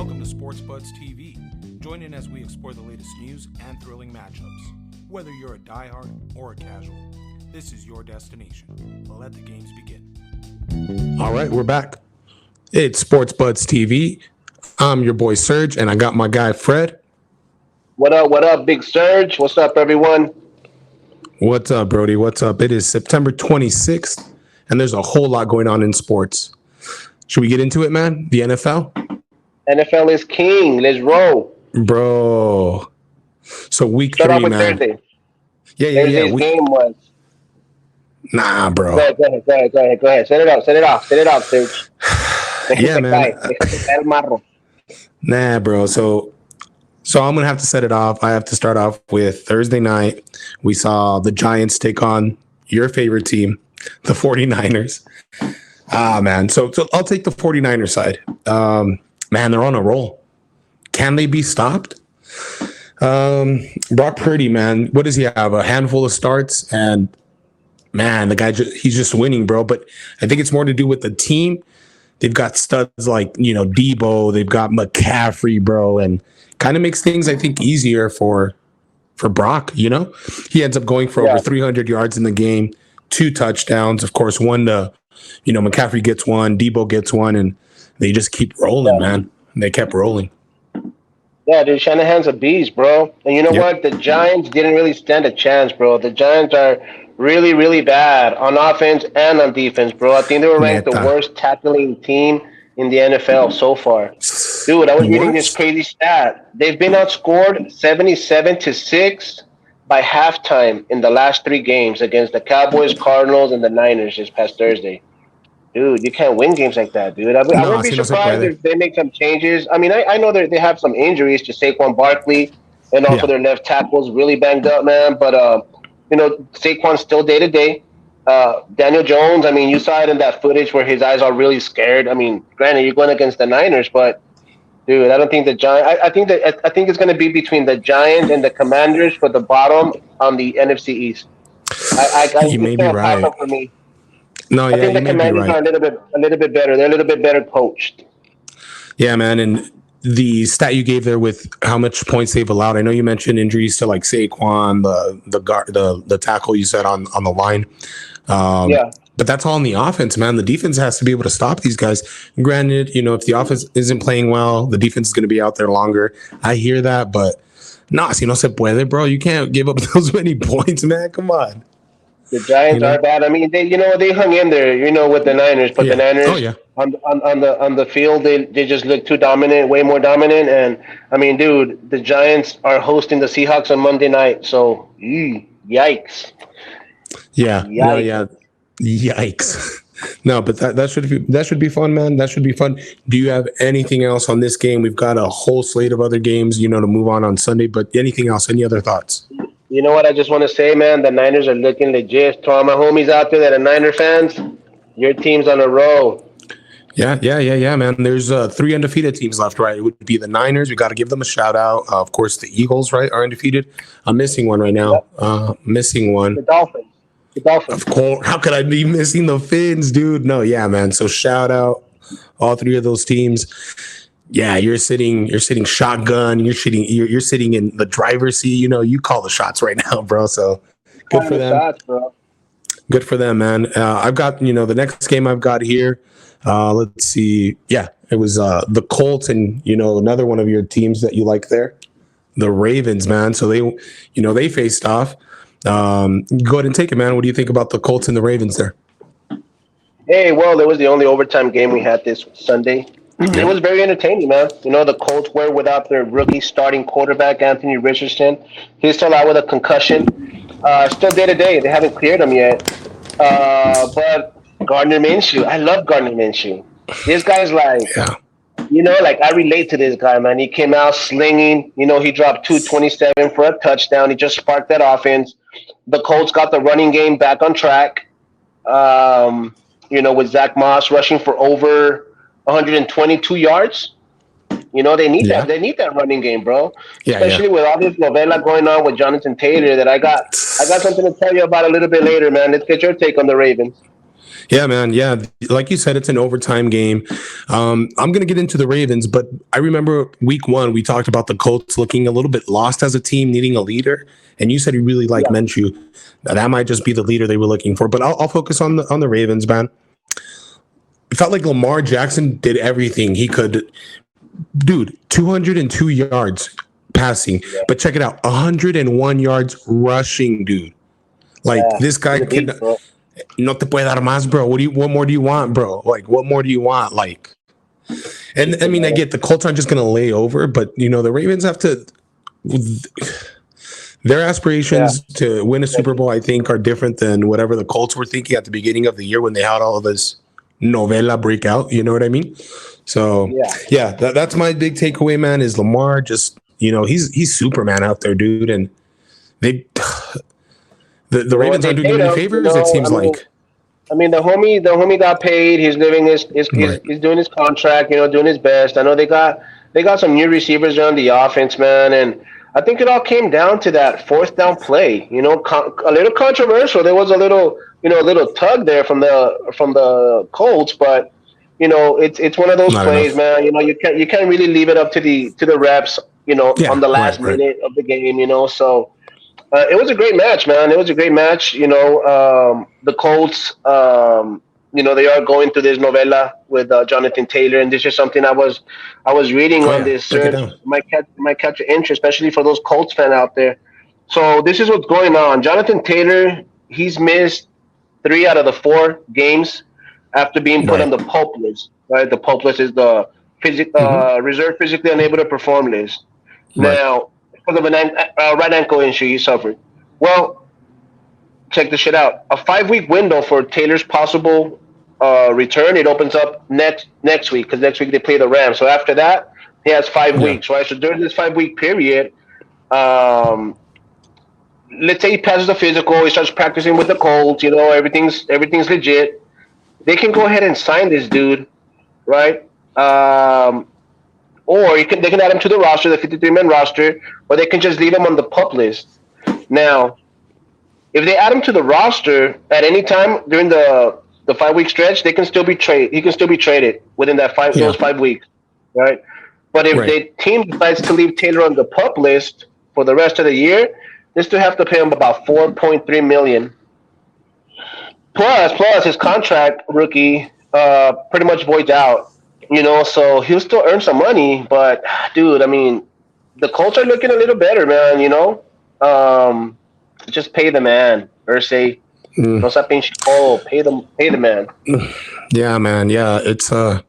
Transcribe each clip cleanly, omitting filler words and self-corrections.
Welcome to Sports Buds TV. Join in as we explore the latest news and thrilling matchups. Whether you're a diehard or a casual, this is your destination. Let the games begin. All right, we're back. It's Sports Buds TV. I'm your boy Serge, and I got my guy Fred. What up, Big Serge? What's up, everyone? What's up, Brody? What's up? It is September 26th, and there's a whole lot going on in sports. Should we get into it, man? The NFL? NFL is king. Let's roll. Bro. So week Start 3, off with man. Thursday. Yeah. Thursday's game was. Nah, bro. Go ahead. Set it off, Serge. Yeah, man. Nah, bro. So I'm going to have to set it off. I have to start off with Thursday night. We saw the Giants take on your favorite team, the 49ers. Man. So I'll take the 49ers side. Man, they're on a roll. Can they be stopped? Brock Purdy, man, what does he have? A handful of starts, and man, the guy he's just winning, bro. But I think it's more to do with the team. They've got studs like, Debo. They've got McCaffrey, bro, and kind of makes things, I think, easier for Brock. He ends up going for over 300 yards in the game, 2 touchdowns. Of course, one to, McCaffrey gets one, Debo gets one, and they just keep rolling, man. They kept rolling. Yeah, dude, Shanahan's a beast, bro. And you know what? The Giants didn't really stand a chance, bro. The Giants are really, really bad on offense and on defense, bro. I think they were ranked the worst tackling team in the NFL so far. Dude, I was reading this crazy stat. They've been outscored 77-6 by halftime in the last 3 games against the Cowboys, Cardinals, and the Niners this past Thursday. Dude, you can't win games like that, dude. I would be surprised if they make some changes. I mean, I know that they have some injuries to Saquon Barkley, and also their left tackle's really banged up, man. But, Saquon's still day-to-day. Daniel Jones, I mean, you saw it in that footage where his eyes are really scared. I mean, granted, you're going against the Niners, but, dude, I don't think the Giants – I think it's going to be between the Giants and the Commanders for the bottom on the NFC East. You may be right. For me. No, I think the Commanders are a little bit better. They're a little bit better coached. Yeah, man. And the stat you gave there with how much points they've allowed, I know you mentioned injuries to like Saquon, the tackle you said on the line. But that's all on the offense, man. The defense has to be able to stop these guys. Granted, if the offense isn't playing well, the defense is going to be out there longer. I hear that, but si no se puede, bro. You can't give up those many points, man. Come on. The Giants are bad. I mean, they hung in there, with the Niners, but the Niners on the field, they just look too dominant, way more dominant. And I mean, dude, the Giants are hosting the Seahawks on Monday night, so yikes. Yikes. No, but that should be fun, man. That should be fun. Do you have anything else on this game? We've got a whole slate of other games, to move on Sunday. But anything else? Any other thoughts? You know what I just want to say, man? The Niners are looking legit. To all my homies out there that are Niner fans, your team's on a roll. Yeah, man. There's 3 undefeated teams left, right? It would be the Niners. We got to give them a shout out. Of course, the Eagles, right, are undefeated. I'm missing one right now. Missing one. The Dolphins. Of course. How could I be missing the Fins, dude? No, yeah, man. So shout out all 3 of those teams. Yeah, you're sitting shotgun. You're sitting in the driver's seat. You call the shots right now, bro. So good for them. Shots, bro. Good for them, man. I've got the next game I've got here. Let's see. Yeah, it was the Colts and another one of your teams that you like there, the Ravens, man. So they faced off. Go ahead and take it, man. What do you think about the Colts and the Ravens there? Hey, well, it was the only overtime game we had this Sunday. It was very entertaining, man. The Colts were without their rookie starting quarterback, Anthony Richardson. He's still out with a concussion. Still day-to-day. They haven't cleared him yet. But Gardner Minshew, I love Gardner Minshew. This guy's like, I relate to this guy, man. He came out slinging. He dropped 227 for a touchdown. He just sparked that offense. The Colts got the running game back on track. With Zach Moss rushing for over 122 yards. They need that. They need that running game, bro. Especially with all this novela going on with Jonathan Taylor that I got something to tell you about a little bit later, man. Let's get your take on the Ravens. Yeah, man. Yeah, like you said, it's an overtime game. I'm gonna get into the Ravens, but I remember week one we talked about the Colts looking a little bit lost as a team, needing a leader, and you said you really like Yeah, Minshew. That might just be the leader they were looking for. But I'll focus on the Ravens, man. It felt like Lamar Jackson did everything he could. Dude, 202 yards passing, yeah, but check it out, 101 yards rushing, dude. Like yeah. this guy He's a can beast, bro. no te puede dar más, bro. What more do you want, bro? Like what more do you want? Like, and I mean, I get the Colts aren't just gonna lay over, but the Ravens have to. Their Yeah, aspirations to win a Super Bowl, I think, are different than whatever the Colts were thinking at the beginning of the year when they had all of this novella breakout. You know what I mean? So yeah. yeah, that's my big takeaway, man. Is Lamar just he's Superman out there, dude, and they the You know what? Ravens They aren't doing paid him any him. favors. It seems like The homie got paid. He's living right. he's doing his contract. Doing his best. I know they got some new receivers on the offense, man, and I think it all came down to that fourth down play. A little controversial. There was a little tug there from the Colts, but it's one of those Not plays, enough. man. You can't really leave it up to the reps. On Yeah, the last right. minute of the game. So. It was a great match, man. It was a great match. The Colts, they are going through this novella with Jonathan Taylor, and this is something I was reading Oh on yeah, this break it search. down. Might catch your interest, especially for those Colts fan out there. So this is what's going on. Jonathan Taylor, he's missed 3 out of the 4 games after being put on Right. the PUP list. Right, the PUP list is the Mm-hmm. reserve physically unable to perform list. Right. Now, because of a right ankle injury he suffered. Well, check this shit out. A 5-week window for Taylor's possible return. It opens up next week because next week they play the Rams. So after that, he has five Yeah. weeks, right? So during this 5-week period, um, let's say he passes the physical, he starts practicing with the Colts. Everything's legit. They can go ahead and sign this dude, right? Or they can add him to the roster, the 53-man roster, or they can just leave him on the PUP list. Now, if they add him to the roster at any time during the 5-week stretch, they can still be traded. He can still be traded within Yeah. those 5 weeks, right? But if Right. the team decides to leave Taylor on the PUP list for the rest of the year, they still have to pay him about 4.3 million. Plus his contract rookie pretty much voids out. So he'll still earn some money, but dude, I mean, the Colts are looking a little better, man. Just pay the man, or say, Mm. no sa pinche call, pay the man. Yeah, man. Yeah, it's a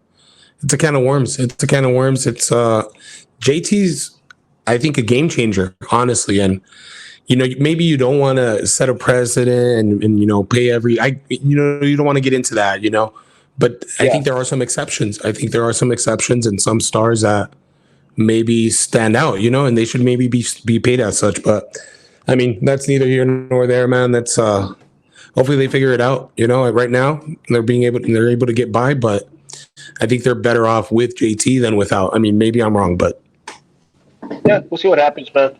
can of worms. It's a can of worms. It's JT's, I think, a game changer, honestly. And maybe you don't want to set a precedent and pay you don't want to get into that, but I Yeah, think there are some exceptions. I think there are some exceptions and some stars that maybe stand out, and they should maybe be paid as such. But I mean, that's neither here nor there, man. That's hopefully they figure it out. Right now they're able to get by, but I think they're better off with JT than without. I mean, maybe I'm wrong, but yeah, we'll see what happens, man.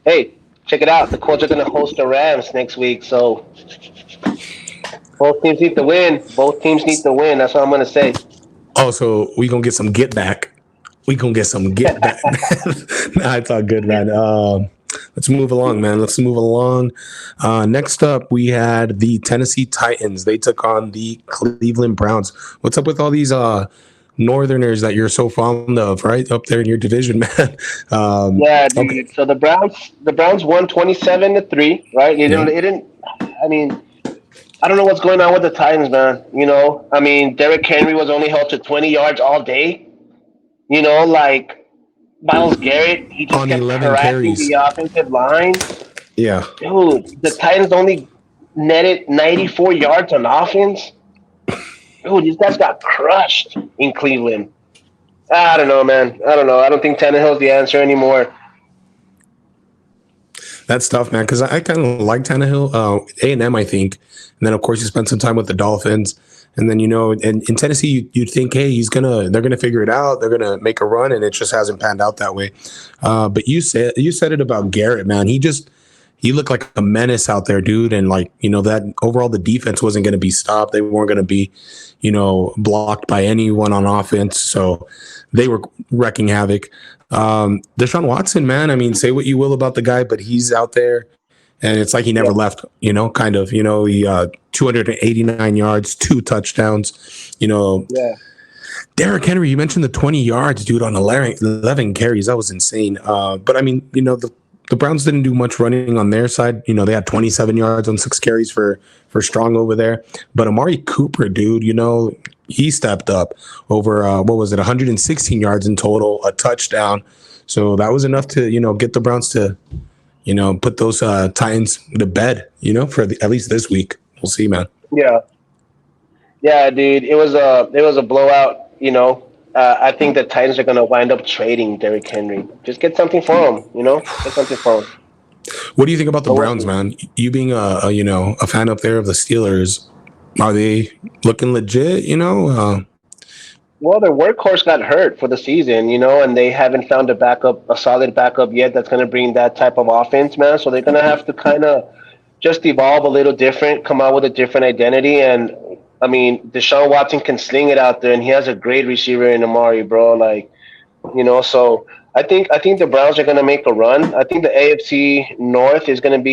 Hey, check it out. The Colts are going to host the Rams next week, so both teams need to win. Both teams need to win. That's what I'm going to say. also we gonna get some get back. We gonna get some get back. Nah, it's all good, man. Let's move along, man. Let's move along. Next up, we had the Tennessee Titans. They took on the Cleveland Browns. What's up with all these Northerners that you're so fond of, right up there in your division, man? Yeah, dude. Okay. So the Browns won 27-3, right? Yeah. It didn't. I mean, I don't know what's going on with the Titans, man. I mean, Derrick Henry was only held to 20 yards all day. Like Myles Garrett, he just On kept 11 harassing carries. the offensive line. Yeah. Dude, the Titans only netted 94 yards on offense. Dude, these guys got crushed in Cleveland. I don't know, man. I don't know. I don't think Tannehill's the answer anymore. That's tough, man, because I kind of like Tannehill. A&M, I think. And then, of course, he spent some time with the Dolphins. And then, in Tennessee, you'd think, hey, they're gonna figure it out. They're gonna make a run, and it just hasn't panned out that way. But you said it about Garrett, man. He he looked like a menace out there, dude. And like, that overall the defense wasn't going to be stopped. They weren't going to be, blocked by anyone on offense. So they were wrecking havoc. Deshaun Watson, man, I mean, say what you will about the guy, but he's out there and it's like he never left, kind of, he 289 yards, 2 touchdowns, Yeah. Derrick Henry, you mentioned the 20 yards, dude, on 11 carries. That was insane. But I mean, the Browns didn't do much running on their side. They had 27 yards on 6 carries for Strong over there. But Amari Cooper, dude, he stepped up over, 116 yards in total, a touchdown. So that was enough to, get the Browns to, put those Titans to bed, for at least this week. We'll see, man. Yeah. Yeah, dude. It was a blowout, I think the Titans are going to wind up trading Derrick Henry. Just get something for him, Get something for him. What do you think about the Browns, man? You being a fan up there of the Steelers, are they looking legit, Well, their workhorse got hurt for the season, and they haven't found a solid backup yet that's going to bring that type of offense, man. So they're going to have to kind of just evolve a little different, come out with a different identity. And I mean, Deshaun Watson can sling it out there, and he has a great receiver in Amari, bro. Like, so I think the Browns are going to make a run. I think the AFC North is going to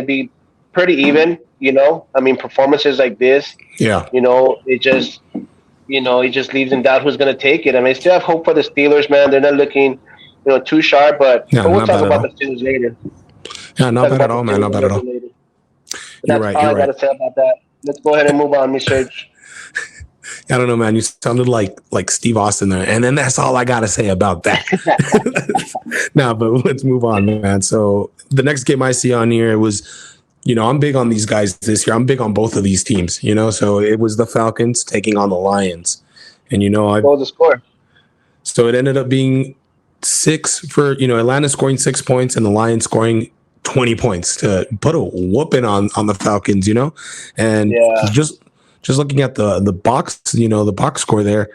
be pretty even. I mean, performances like this, it just leaves in doubt who's going to take it. I mean, I still have hope for the Steelers, man. They're not looking, too sharp, but we'll talk about the Steelers later. Yeah, not bad at all, man. Not bad at all. You're right. That's all I got to say about that. Let's go ahead and move on, Miss Serge. I don't know, man. You sounded like Steve Austin there. And then that's all I got to say about that. But let's move on, man. So the next game I see on here was, I'm big on these guys this year. I'm big on both of these teams, So it was the Falcons taking on the Lions. And, what was the score? So it ended up being 6 for, Atlanta scoring 6 points and the Lions scoring 20 points to put a whooping on the Falcons, and just looking at the box, the box score there,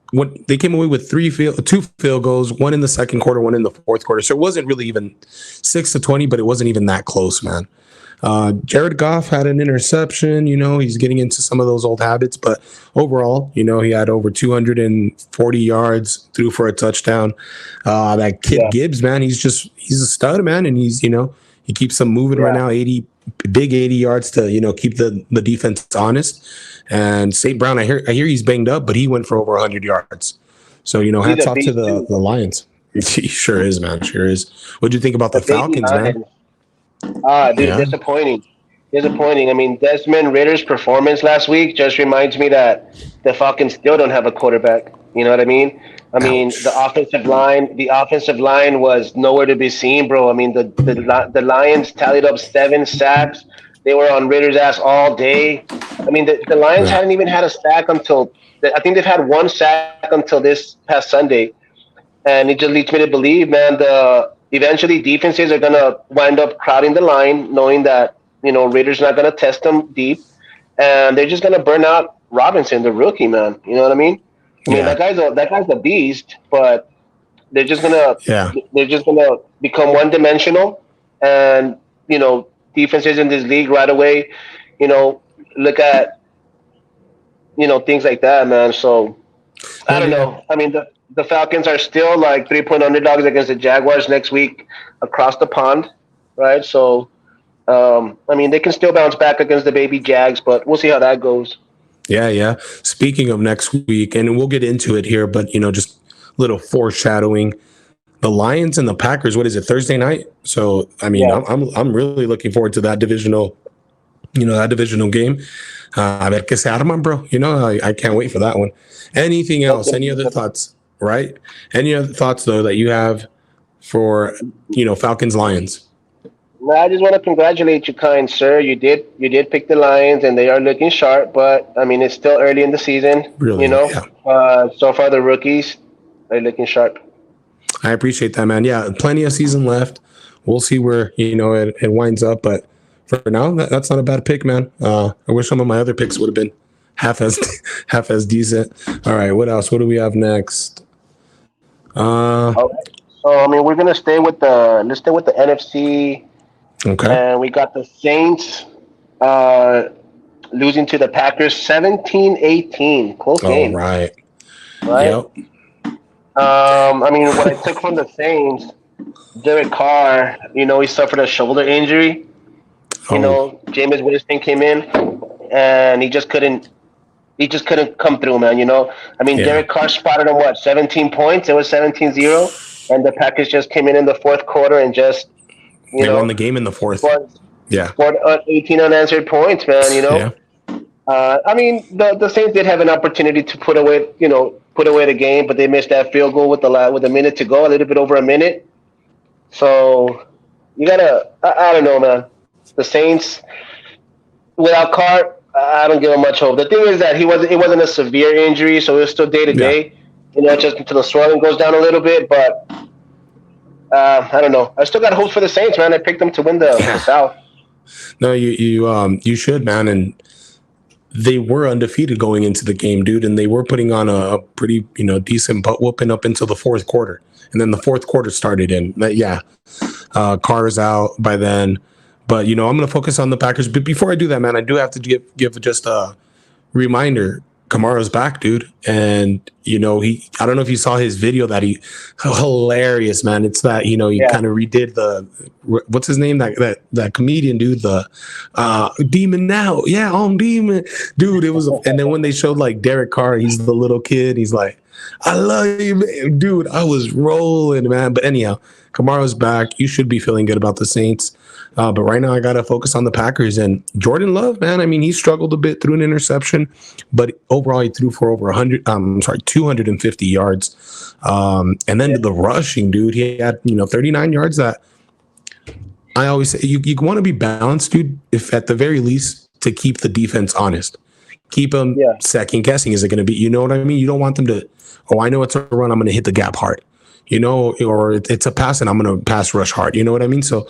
when they came away with 2 field goals, one in the second quarter, one in the fourth quarter. So it wasn't really even 6-20, but it wasn't even that close, man. Jared Goff had an interception, he's getting into some of those old habits, but overall, he had over 240 yards, threw for a touchdown. That kid Gibbs, man, he's a stud, man. And he's, he keeps them moving right now, 80 yards to, keep the defense honest. And St. Brown, I hear he's banged up, but he went for over 100 yards. So, hats off to the Lions. He sure is, man. Sure is. What'd you think about the Falcons, man? Disappointing. I mean, Desmond Ritter's performance last week just reminds me that the Falcons still don't have a quarterback. You know what I mean? I mean, the offensive line was nowhere to be seen, bro. I mean, the Lions tallied up 7 sacks. They were on Ritter's ass all day. I mean, the Lions hadn't even had a sack I think they've had 1 sack until this past Sunday. And it just leads me to believe, man, eventually defenses are going to wind up crowding the line, knowing that, Ritter's not going to test them deep. And they're just going to burn out Robinson, the rookie, man. You know what I mean? I mean, that guy's a beast, but they're just gonna become one-dimensional, and defenses in this league right away, look at things like that, man. So I don't know. I mean, the Falcons are still like 3-point underdogs against the Jaguars next week across the pond, right? So I mean, they can still bounce back against the baby Jags, but we'll see how that goes. Yeah. Speaking of next week, and we'll get into it here, but just a little foreshadowing. The Lions and the Packers. What is it? Thursday night. So I mean, I'm really looking forward to that divisional, game. A ver que se arman, bro. I can't wait for that one. Anything else? Any other thoughts? Right? Any other thoughts though that you have for Falcons Lions? No, I just want to congratulate you, kind sir. You did pick the Lions, and they are looking sharp. But I mean, it's still early in the season. Really, so far the rookies are looking sharp. I appreciate that, man. Yeah, plenty of season left. We'll see where it winds up. But for now, that's not a bad pick, man. I wish some of my other picks would have been half as decent. All right, what else? What do we have next? Okay. So I mean, we're gonna stay with the NFC. Okay. And we got the Saints losing to the Packers 17-18. Close All game, right. right? Yep. I mean, what I took from the Saints, Derek Carr, he suffered a shoulder injury. Oh, Jameis Winston came in, and he just couldn't come through, man. I mean, yeah. Derek Carr spotted him, 17 points? It was 17-0, and the Packers just came in the fourth quarter and just, They won the game in the fourth. scored, Yeah. scored 18 unanswered points, man. Yeah. I mean, the Saints did have an opportunity to put away the game, but they missed that field goal with a minute to go, a little bit over a minute. So you gotta, I don't know, man. The Saints without Carr, I don't give him much hope. The thing is that it wasn't a severe injury, so it was still day to day. Just until the swelling goes down a little bit. But I don't know. I still got hope for the Saints, man. I picked them to win the South. No, you should, man. And they were undefeated going into the game, dude, and they were putting on a pretty, decent butt whooping up until the fourth quarter. And then the fourth quarter started in. Carr's out by then. But, I'm going to focus on the Packers. But before I do that, man, I do have to give just a reminder. Kamara's back, dude. And, I don't know if you saw his video that hilarious, man. It's that, he kind of redid what's his name? That comedian, dude, the Demon Now. Yeah, I'm Demon. Dude, it was, and then when they showed like Derek Carr, he's the little kid. He's like, I love you, man. Dude, I was rolling, man. But anyhow, Kamara's back. You should be feeling good about the Saints. But right now, I got to focus on the Packers. And Jordan Love, man, I mean, he struggled a bit through an interception, but overall, he threw for over 250 yards. And then the rushing, dude, he had, 39 yards. That I always say you want to be balanced, dude, if at the very least to keep the defense honest. Keep them second guessing. Is it going to be, you know what I mean? You don't want them to, I know it's a run, I'm going to hit the gap hard, or it's a pass and I'm going to pass rush hard. You know what I mean? So,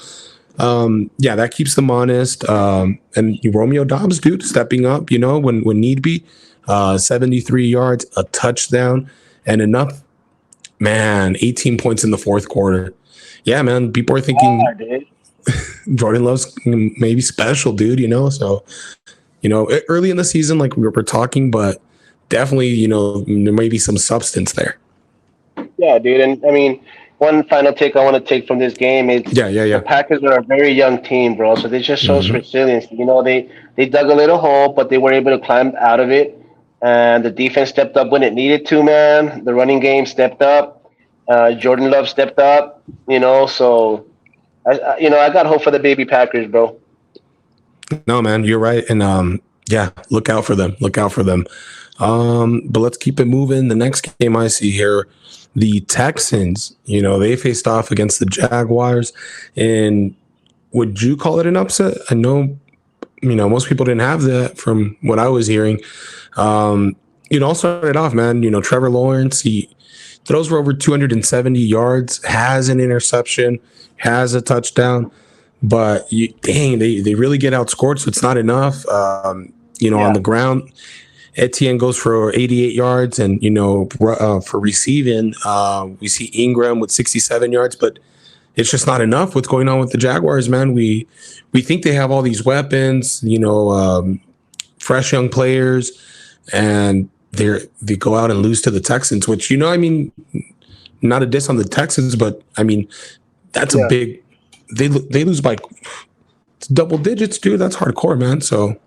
that keeps them honest. And Romeo Doubs, dude, stepping up, when need be, 73 yards, a touchdown, and enough, man, 18 points in the fourth quarter. Yeah, man, people are thinking Jordan Love's maybe special, dude, so, early in the season, like we were talking, but definitely, there may be some substance there. Yeah, dude. And I mean, one final take I want to take from this game is the Packers are a very young team, bro. So they just shows resilience. They dug a little hole, but they were able to climb out of it. And the defense stepped up when it needed to, man. The running game stepped up. Jordan Love stepped up. So I got hope for the baby Packers, bro. No, man, you're right. And look out for them. Look out for them. But let's keep it moving. The next game I see here, the Texans, they faced off against the Jaguars. And would you call it an upset? I know, most people didn't have that from what I was hearing. It all started off, man. Trevor Lawrence, he throws for over 270 yards, has an interception, has a touchdown. But they really get outscored, so it's not enough. On the ground, Etienne goes for 88 yards, and for receiving, we see Ingram with 67 yards, but it's just not enough. What's going on with the Jaguars, man? We think they have all these weapons, fresh young players, and they go out and lose to the Texans, which not a diss on the Texans, but I mean that's a big. They lose by double digits, dude. That's hardcore, man. So.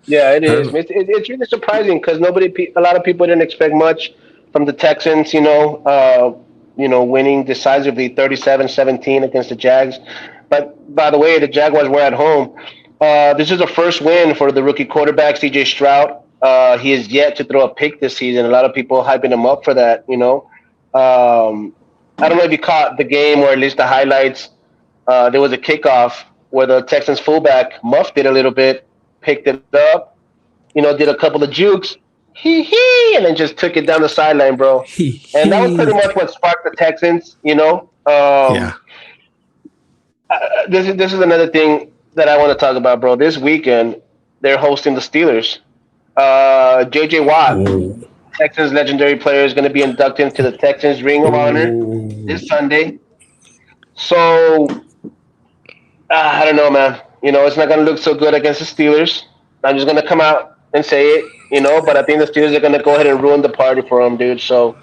Yeah, it is. It's really surprising because a lot of people didn't expect much from the Texans, winning decisively 37-17 against the Jags. But by the way, the Jaguars were at home. This is the first win for the rookie quarterback, C.J. Stroud. He is yet to throw a pick this season. A lot of people hyping him up for that, I don't know if you caught the game or at least the highlights. There was a kickoff where the Texans fullback muffed it a little bit, picked it up, did a couple of jukes, and then just took it down the sideline, bro. And that was pretty much what sparked the Texans, This is another thing that I want to talk about, bro. This weekend, they're hosting the Steelers. J.J. Watt, Texans legendary player, is going to be inducted into the Texans Ring of Honor this Sunday. So I don't know, man. It's not going to look so good against the Steelers. I'm just going to come out and say it, but I think the Steelers are going to go ahead and ruin the party for him, dude. So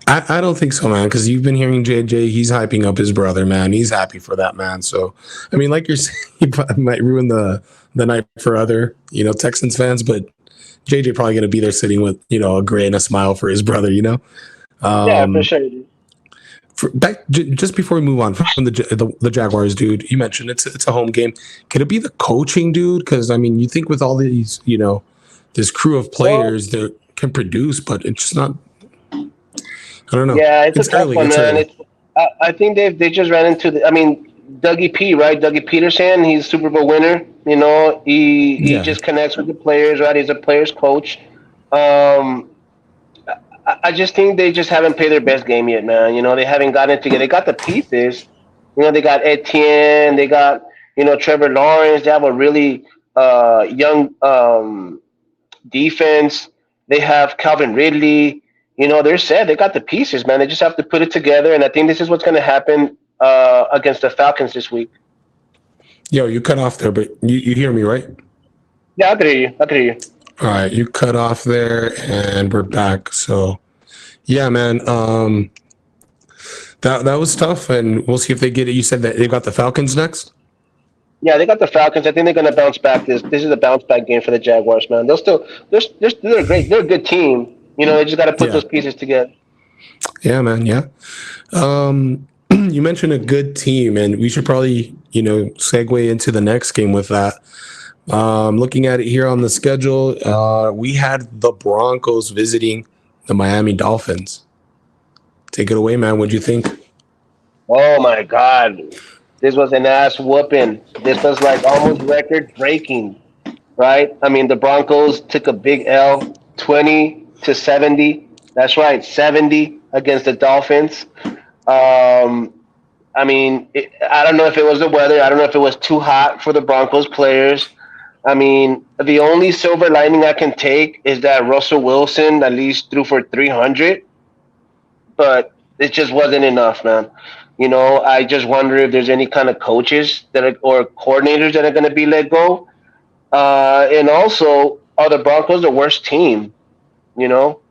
I don't think so, man, because you've been hearing JJ. He's hyping up his brother, man. He's happy for that, man. So, I mean, like you're saying, he might ruin the night for other, Texans fans, but JJ probably going to be there sitting with, a grin and a smile for his brother, yeah, for Um, sure, dude. just before we move on from the Jaguars, dude, you mentioned it's a home game. Could it be the coaching, dude? Because I mean, you think with all these, this crew of Well, players that can produce, but it's just not. I don't know. yeah, it's a It's tough early. one, It's man. early. I think they just ran into I mean, Dougie P, right? Dougie Peterson, he's a Super Bowl winner. He Yeah, just connects with the players, right? He's a players coach. Um, I just think they just haven't played their best game yet, man. They haven't gotten it together. They got the pieces. They got Etienne. They got Trevor Lawrence. They have a really young defense. They have Calvin Ridley. They're set. They got the pieces, man. They just have to put it together. And I think this is what's going to happen against the Falcons this week. yo, you cut off there, but you hear me, right? Yeah, I can hear you. I can hear you. All right, you cut off there, and we're back. So, yeah, man, that was tough, and we'll see if they get it. You said that they've got the Falcons next. Yeah, they got the Falcons. I think they're going to bounce back. This is a bounce back game for the Jaguars, man. They're great. They're a good team. They just got to put Yeah, those pieces together. yeah, man, yeah. You mentioned a good team, and we should probably, segue into the next game with that. Looking at it here on the schedule, we had the Broncos visiting the Miami Dolphins. Take it away, man. What'd you think? Oh my God, this was an ass whooping. This was like almost record breaking, right? I mean, the Broncos took a big L, 20-70. That's right, 70 against the Dolphins. Um, I mean, I don't know if it was the weather. I don't know if it was too hot for the Broncos players. I mean, the only silver lining I can take is that Russell Wilson at least threw for 300, but it just wasn't enough, man. I just wonder if there's any kind of coaches or coordinators that are going to be let go. And also, are the Broncos the worst team?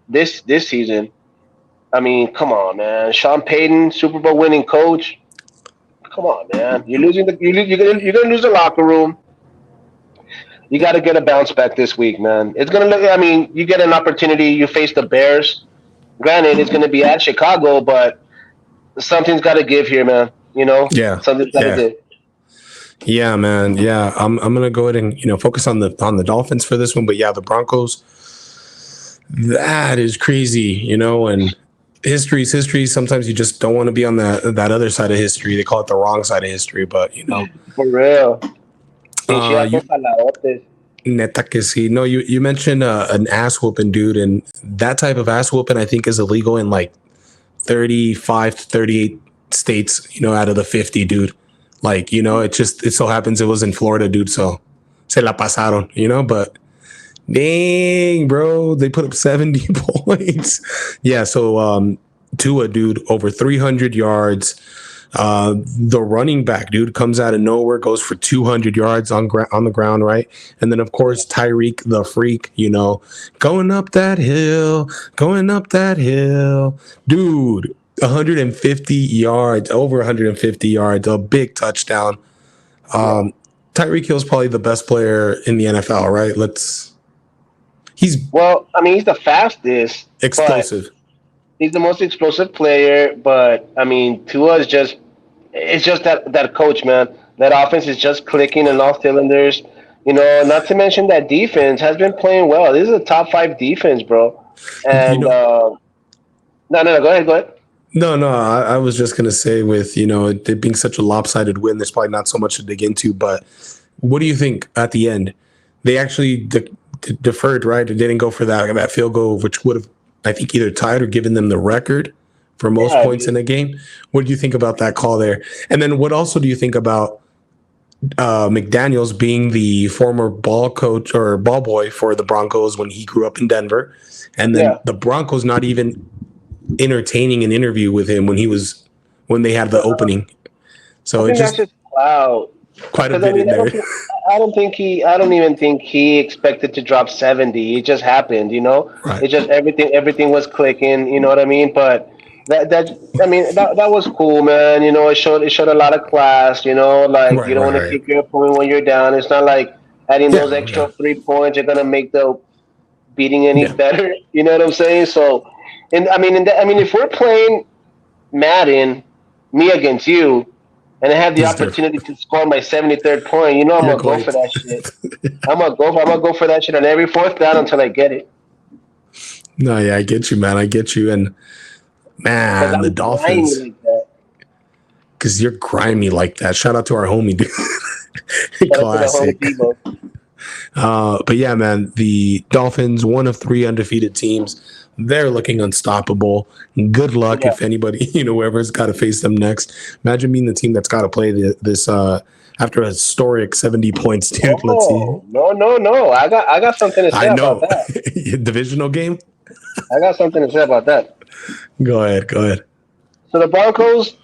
This season. I mean, come on, man. Sean Payton, Super Bowl winning coach. Come on, man. You're losing you're gonna lose the locker room. You got to get a bounce back this week, man. It's gonna look. I mean, you get an opportunity. You face the Bears. Granted, it's gonna be at Chicago, but something's got to give here, man. Yeah, Something's got to yeah, give. yeah, man. Yeah, I'm gonna go ahead and focus on the Dolphins for this one, but yeah, the Broncos. That is crazy, and history's history. Sometimes you just don't want to be on that other side of history. They call it the wrong side of history, but For real. you Pinche jalaotes. neta que sí. No, you mentioned an ass whooping, dude, and that type of ass whooping I think is illegal in like 35 to 38 states, out of the 50, dude. Like, it so happens it was in Florida, dude. So se la pasaron, but dang, bro, they put up 70 points. Yeah. So, Tua, dude, over 300 yards. The running back, dude, comes out of nowhere, goes for 200 yards on the ground, right? And then, of course, Tyreek the Freak, going up that hill, dude. 150 yards, over 150 yards, a big touchdown. Yeah. Tyreek Hill's probably the best player in the NFL, right? He's Well, I mean, he's the fastest, but explosive. he's the most explosive player. But I mean, Tua is just it's just that coach, man. That offense is just clicking in all cylinders. Not to mention that defense has been playing well. This is a top 5 defense, bro. You And know, no, go ahead, go ahead. no. I was just gonna say, with it being such a lopsided win, there's probably not so much to dig into. But what do you think at the end? They actually deferred, right? It didn't go for that field goal, which would have, I think, either tied or given them the record for most Yeah, points in a game. What do you think about that call there? And then what also do you think about McDaniels being the former ball coach or ball boy for the Broncos when he grew up in Denver, and then yeah. the Broncos not even entertaining an interview with him when they had the opening. I So it think that's just just clout. quite a Because I bit mean, in there. I don't even think he expected to drop 70. It just happened, you know. Right. It just everything was clicking, you know what I mean? But I mean that was cool, man. You know, it showed a lot of class. You know, like you Right, don't right, want to right. kick your opponent when you're down. It's not like adding those Yeah, yeah, extra 3 points are gonna make the beating any yeah. better. You know what I'm saying? So, and I mean, if we're playing Madden, me against you, and I have the It's different. opportunity to score my 73rd point, you know I'm You're gonna go going for to. that shit. I'm gonna go for that shit on every fourth down until I get it. No, yeah, I get you, man. I get you. And Because man, the I'm grimy Dolphins, like that. because you're grimy like that. Shout out to our homie, dude. Shout out to the homie Classic. Debo. But yeah, man, the Dolphins, one of three undefeated teams. They're looking unstoppable. Good luck Yeah. if anybody, whoever's got to face them next. Imagine being the team that's got to play this after a historic 70 points, dude. Let's see. Oh no no no! I got something to say I about know. that. Divisional game? I got something to say about that. Go ahead. Go ahead. So the Broncos,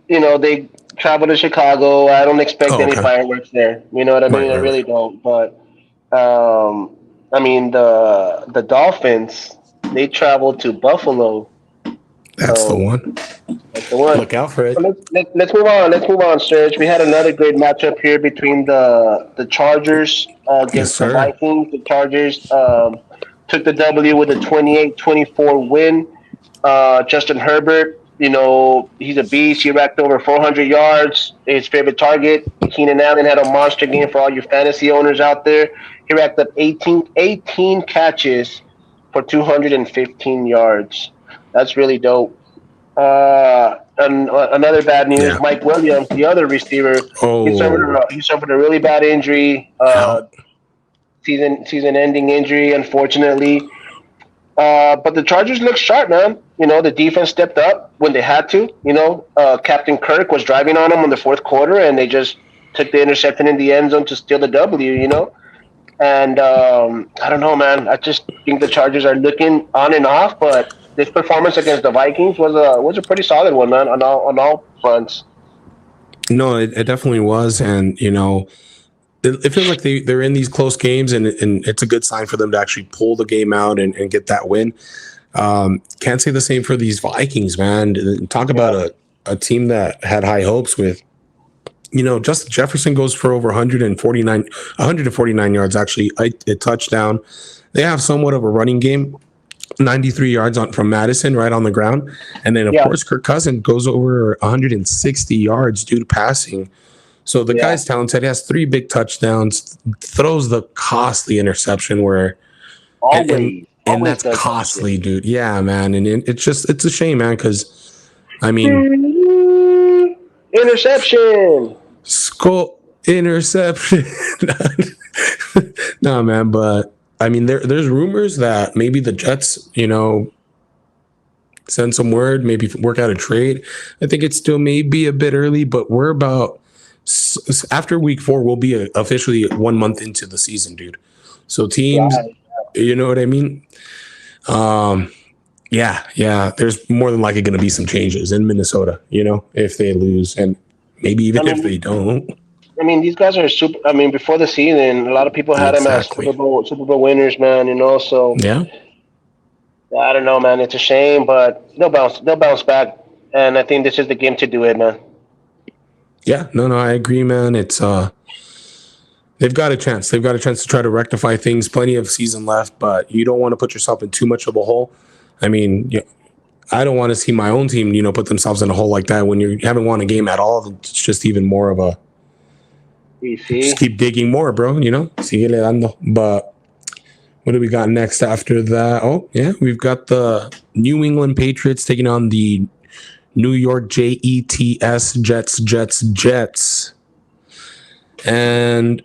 they travel to Chicago. I don't expect Oh, any okay. fireworks there. You know what I Right, mean? I right, right. really don't. But I mean the Dolphins, they travel to Buffalo. That's the So one. that's the one. Look out for So it. let's move on. Let's move on, Serge. We had another great matchup here between the Chargers Yes, against the sir. Vikings. The Chargers took the W with a 28-24 win. Justin Herbert, he's a beast. He racked over 400 yards. His favorite target, Keenan Allen, had a monster game for all you fantasy owners out there. He racked up 18 catches for 215 yards. That's really dope. And another bad news: Yeah. Mike Williams, the other receiver, Oh, he suffered a really bad injury, out. season-ending injury, unfortunately. But the Chargers look sharp, man. The defense stepped up when they had to. Captain Kirk was driving on them in the fourth quarter, and they just took the interception in the end zone to steal the W. And I don't know, man. I just think the Chargers are looking on and off, but this performance against the Vikings was a pretty solid one, man, on all fronts. No, it definitely was. And, it feels like they're in these close games, and it's a good sign for them to actually pull the game out and get that win. Can't say the same for these Vikings, man. Talk about a team that had high hopes with, Justin Jefferson goes for over 149 yards, actually, a touchdown. They have somewhat of a running game, 93 yards from Madison right on the ground. And then, of Yeah, course, Kirk Cousins goes over 160 yards due to passing. So the yeah, guy's talented. He has 3 big touchdowns, throws the costly interception where, and and, always, and always that's does that shit. costly, dude. Yeah, man. And it's a shame, man, because, I mean, Interception. skull interception. No, man, but I mean, there's rumors that maybe the Jets, send some word, maybe work out a trade. I think it's still maybe a bit early, but we're about after week 4, we'll be officially 1 month into the season, dude. So teams, Right. you know what I mean? Yeah. There's more than likely going to be some changes in Minnesota, if they lose, and maybe I even if mean, they don't. these guys are super. I mean, before the season, a lot of people had them as Exactly. Super Bowl winners, man. So Yeah. I don't know, man. It's a shame, but they'll bounce back, and I think this is the game to do it, man. Yeah. No, I agree, man. It's they've got a chance. They've got a chance to try to rectify things. Plenty of season left, but you don't want to put yourself in too much of a hole. I mean, I don't want to see my own team, put themselves in a hole like that when you haven't won a game at all. It's just even more of a You just see? keep digging more, bro. Síguele dando. But what do we got next after that? Oh, yeah, we've got the New England Patriots taking on the New York Jets. And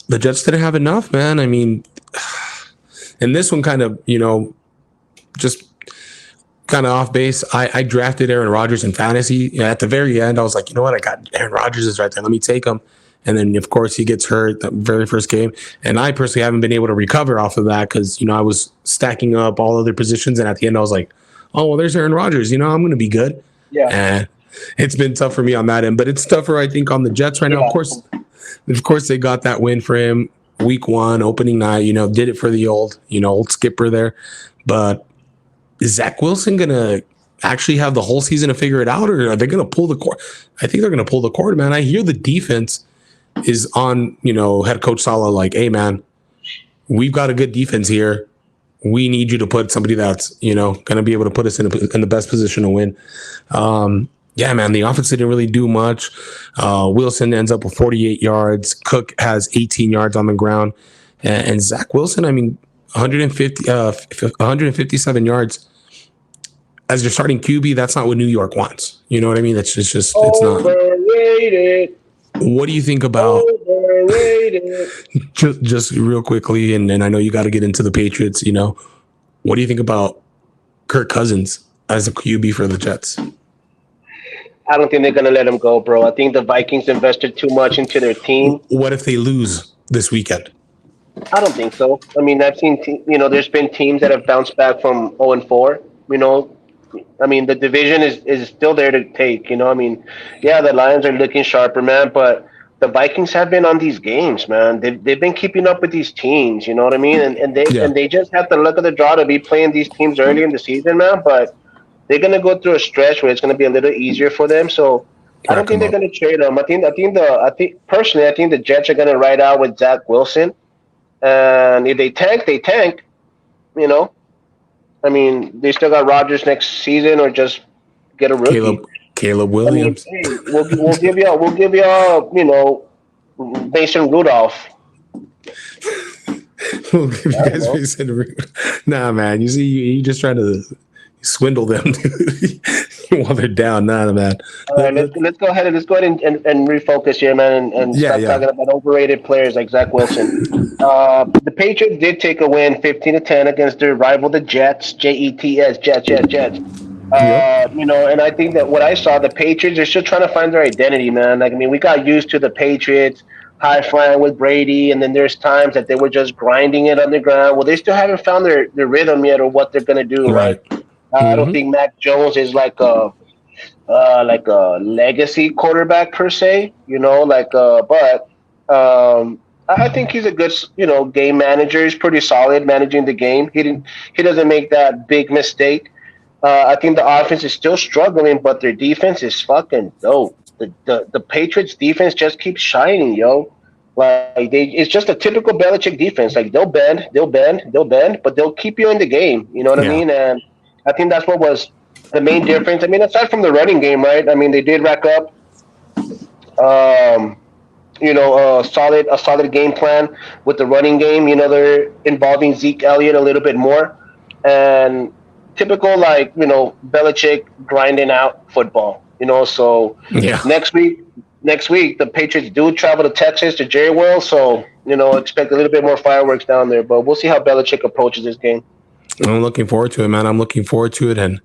the Jets didn't have enough, man. I mean, and this one kind of, just kind of off base. I drafted Aaron Rodgers in fantasy. Yeah, at the very end, I was like, you know what? I got Aaron Rodgers is right there. Let me take him. And then, of course, he gets hurt the very first game. And I personally haven't been able to recover off of that because, I was stacking up all other positions. And at the end, I was like, oh, well, there's Aaron Rodgers. I'm going to be good. Yeah. And It's been tough for me on that end, but it's tougher, I think, on the Jets right now. Of course, they got that win for him week 1, opening night. Did it for the old skipper there. But is Zach Wilson gonna actually have the whole season to figure it out, or are they gonna pull the cord? I think they're gonna pull the cord, man. I hear the defense is on, head coach Saleh, like, hey, man, we've got a good defense here. We need you to put somebody that's, going to be able to put us in the best position to win. Yeah, man, the offense didn't really do much. Wilson ends up with 48 yards. Cook has 18 yards on the ground. And Zach Wilson, 157 yards. As your starting QB, that's not what New York wants. You know what I mean? It's not. Overrated. What do you think about just real quickly, and I know you got to get into the Patriots, what do you think about Kirk Cousins as a QB for the Jets? I don't think they're going to let him go, bro. I think the Vikings invested too much into their team. What if they lose this weekend? I don't think so. I've seen, there's been teams that have bounced back from 0-4, the division is still there to take, yeah, the Lions are looking sharper, man, but the Vikings have been on these games, man. They've been keeping up with these teams, you know what I mean? And they just have to look at the draw to be playing these teams early in the season, man, but they're going to go through a stretch where it's going to be a little easier for them, so I don't think they're going to trade them. I think the Jets are going to ride out with Zach Wilson, and if they tank, they tank, they still got Rodgers next season, or just get a rookie. Caleb Williams. We'll give y'all, Mason Rudolph. We'll give you guys Mason Rudolph. Nah, man. You see, you just trying to swindle them while they're down. Nah, man. All right, let's go ahead and refocus here, man, and stop talking about overrated players like Zach Wilson. The Patriots did take a win, 15-10 against their rival, the Jets. Jets, Jets. And I think that what I saw, the Patriots are still trying to find their identity, man. We got used to the Patriots high flying with Brady, and then there's times that they were just grinding it on the ground. Well, they still haven't found their rhythm yet, or what they're gonna do. Right. I don't think Mac Jones is like a legacy quarterback per se, but I think he's a good, game manager. He's pretty solid managing the game. He doesn't make that big mistake. I think the offense is still struggling, but their defense is fucking dope. The Patriots defense just keeps shining, yo. It's just a typical Belichick defense. Like they'll bend, but they'll keep you in the game. You know what I mean? And I think that's what was the main difference. Aside from the running game, right? They did rack up, a solid game plan with the running game. They're involving Zeke Elliott a little bit more, and typical Belichick grinding out football. So next week the Patriots do travel to Texas to Jerry World, so expect a little bit more fireworks down there. But we'll see how Belichick approaches this game. I'm looking forward to it, man. I'm looking forward to it, and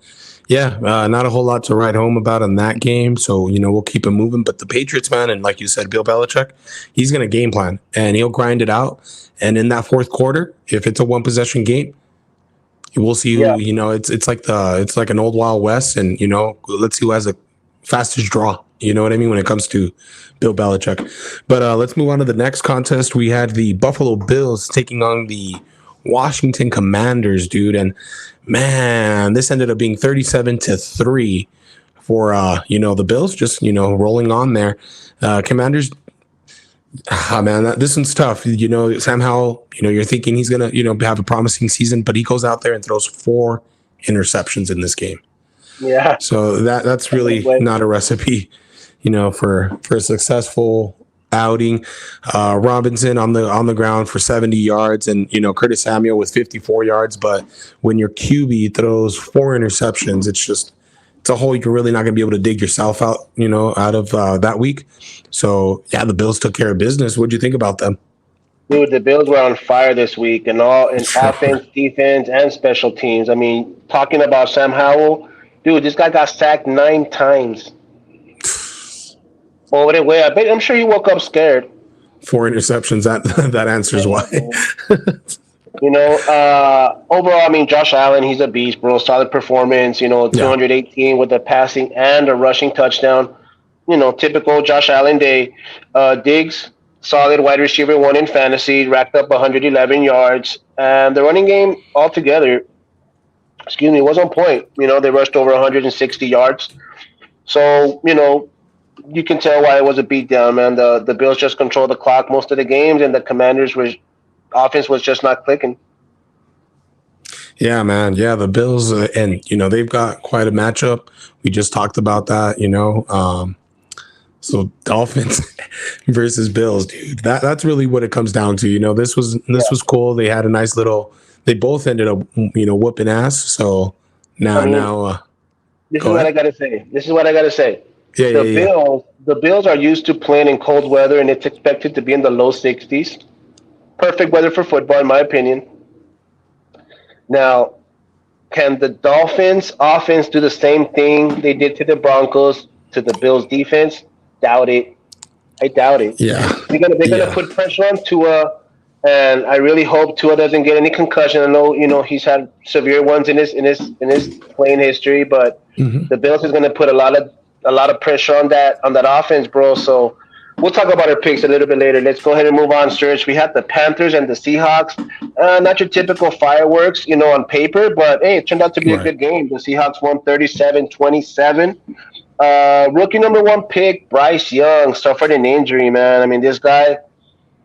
not a whole lot to write home about in that game. So we'll keep it moving. But the Patriots, man, and like you said, Bill Belichick, he's going to game plan and he'll grind it out. And in that fourth quarter, if it's a one possession game, we'll see who, it's like an old Wild West, and let's see who has the fastest draw. You know what I mean when it comes to Bill Belichick. But let's move on to the next contest. We had the Buffalo Bills taking on the Washington Commanders, dude, and man, this ended up being 37-3 for the Bills. Just rolling on there. Commanders. Man, this one's tough. Sam Howell, you're thinking he's going to, have a promising season, but he goes out there and throws 4 interceptions in this game. Yeah. So that's really not a recipe, for a successful outing. Robinson on the ground for 70 yards, and, Curtis Samuel with 54 yards. But when your QB throws 4 interceptions, it's a hole you're really not going to be able to dig yourself out, out of that week. So, the Bills took care of business. What'd you think about them? Dude, the Bills were on fire this week, in offense, defense, and special teams. Talking about Sam Howell, dude, this guy got sacked 9 times. Over the way, I'm sure he woke up scared. 4 interceptions. That answers why. Overall, I mean, Josh Allen, he's a beast, bro. Solid performance. Yeah. 218 with a passing and a rushing touchdown. Typical Josh Allen day. Diggs, solid wide receiver one in fantasy, racked up 111 yards. And the running game altogether, was on point. They rushed over 160 yards. So, you can tell why it was a beatdown, man. The Bills just controlled the clock most of the games, and the Commanders' offense was just not clicking. Yeah, man. Yeah, the Bills, and they've got quite a matchup. We just talked about that. So Dolphins versus Bills, dude. That's really what it comes down to. This was cool. They had a nice little. They both ended up, whooping ass. So now. This is what I gotta say. Yeah, The Bills are used to playing in cold weather, and it's expected to be in the low 60s. Perfect weather for football, in my opinion. Now, can the Dolphins offense do the same thing they did to the Broncos to the Bills defense? Doubt it. I doubt it. Yeah. They're gonna put pressure on Tua, and I really hope Tua doesn't get any concussion. I know he's had severe ones in his playing history, but the Bills is gonna put a lot of pressure on that offense, bro. So we'll talk about our picks a little bit later. Let's go ahead and move on, Serge. We had the Panthers and the Seahawks. Not your typical fireworks, on paper, but hey, it turned out to be a good game. The Seahawks won 37-27. Rookie number one pick, Bryce Young, suffered an injury, man. I mean, this guy,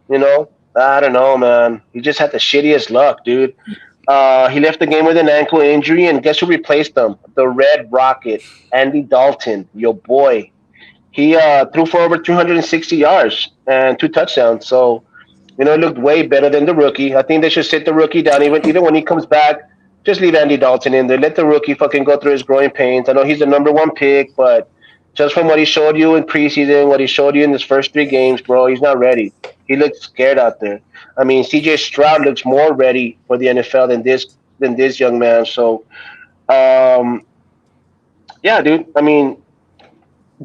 I don't know, man. He just had the shittiest luck, dude. He left the game with an ankle injury, and guess who replaced him? The Red Rocket, Andy Dalton, your boy. He threw for over 360 yards and 2 touchdowns. So, it looked way better than the rookie. I think they should sit the rookie down. Even when he comes back, just leave Andy Dalton in there. Let the rookie fucking go through his growing pains. I know he's the number one pick, but just from what he showed you in preseason, what he showed you in his first 3 games, bro, he's not ready. He looks scared out there. I mean, C.J. Stroud looks more ready for the NFL than this young man. So, yeah, dude. I mean,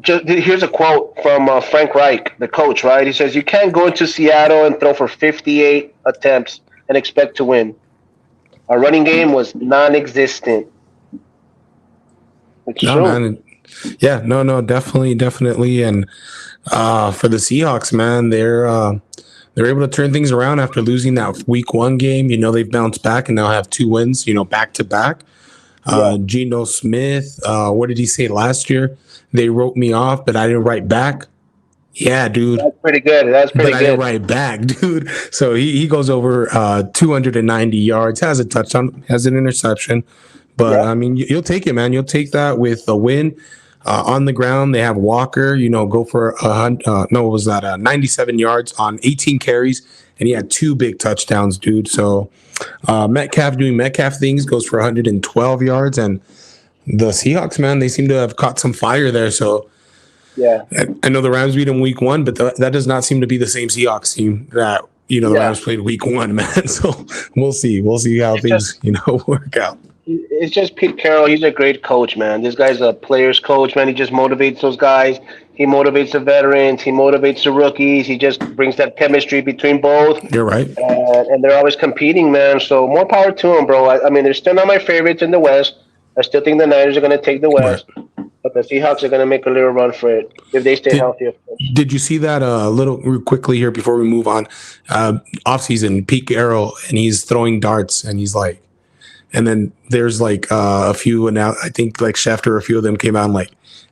here's a quote from Frank Reich, the coach, right? He says, "You can't go into Seattle and throw for 58 attempts and expect to win. Our running game was non-existent." It's true. Man. Yeah, no, definitely. And for the Seahawks, man, they're able to turn things around after losing that week 1 game. They've bounced back and now have 2 wins, back to back. Geno Smith, what did he say last year? They wrote me off, but I didn't write back. Yeah, dude. That's pretty good. I didn't write back, dude. So he goes over 290 yards, has a touchdown, has an interception. But, I mean, you'll take it, man. You'll take that with a win. On the ground, they have Walker, go for 97 yards on 18 carries, and he had 2 big touchdowns, dude. So Metcalf doing Metcalf things goes for 112 yards, and the Seahawks, man, they seem to have caught some fire there. So yeah, I know the Rams beat them week 1, but that does not seem to be the same Seahawks team that the Rams played week 1, man. So we'll see how things work out. It's just Pete Carroll. He's a great coach, man. This guy's a player's coach, man. He just motivates those guys. He motivates the veterans. He motivates the rookies. He just brings that chemistry between both. You're right. And they're always competing, man. So more power to him, bro. I mean, they're still not my favorites in the West. I still think the Niners are going to take the West. Right. But the Seahawks are going to make a little run for it if they stay healthy, of course. Did you see that little quickly here before we move on? Offseason, Pete Carroll, and he's throwing darts, and he's like, and then there's like a few, and now I think like Schefter, a few of them came out and like,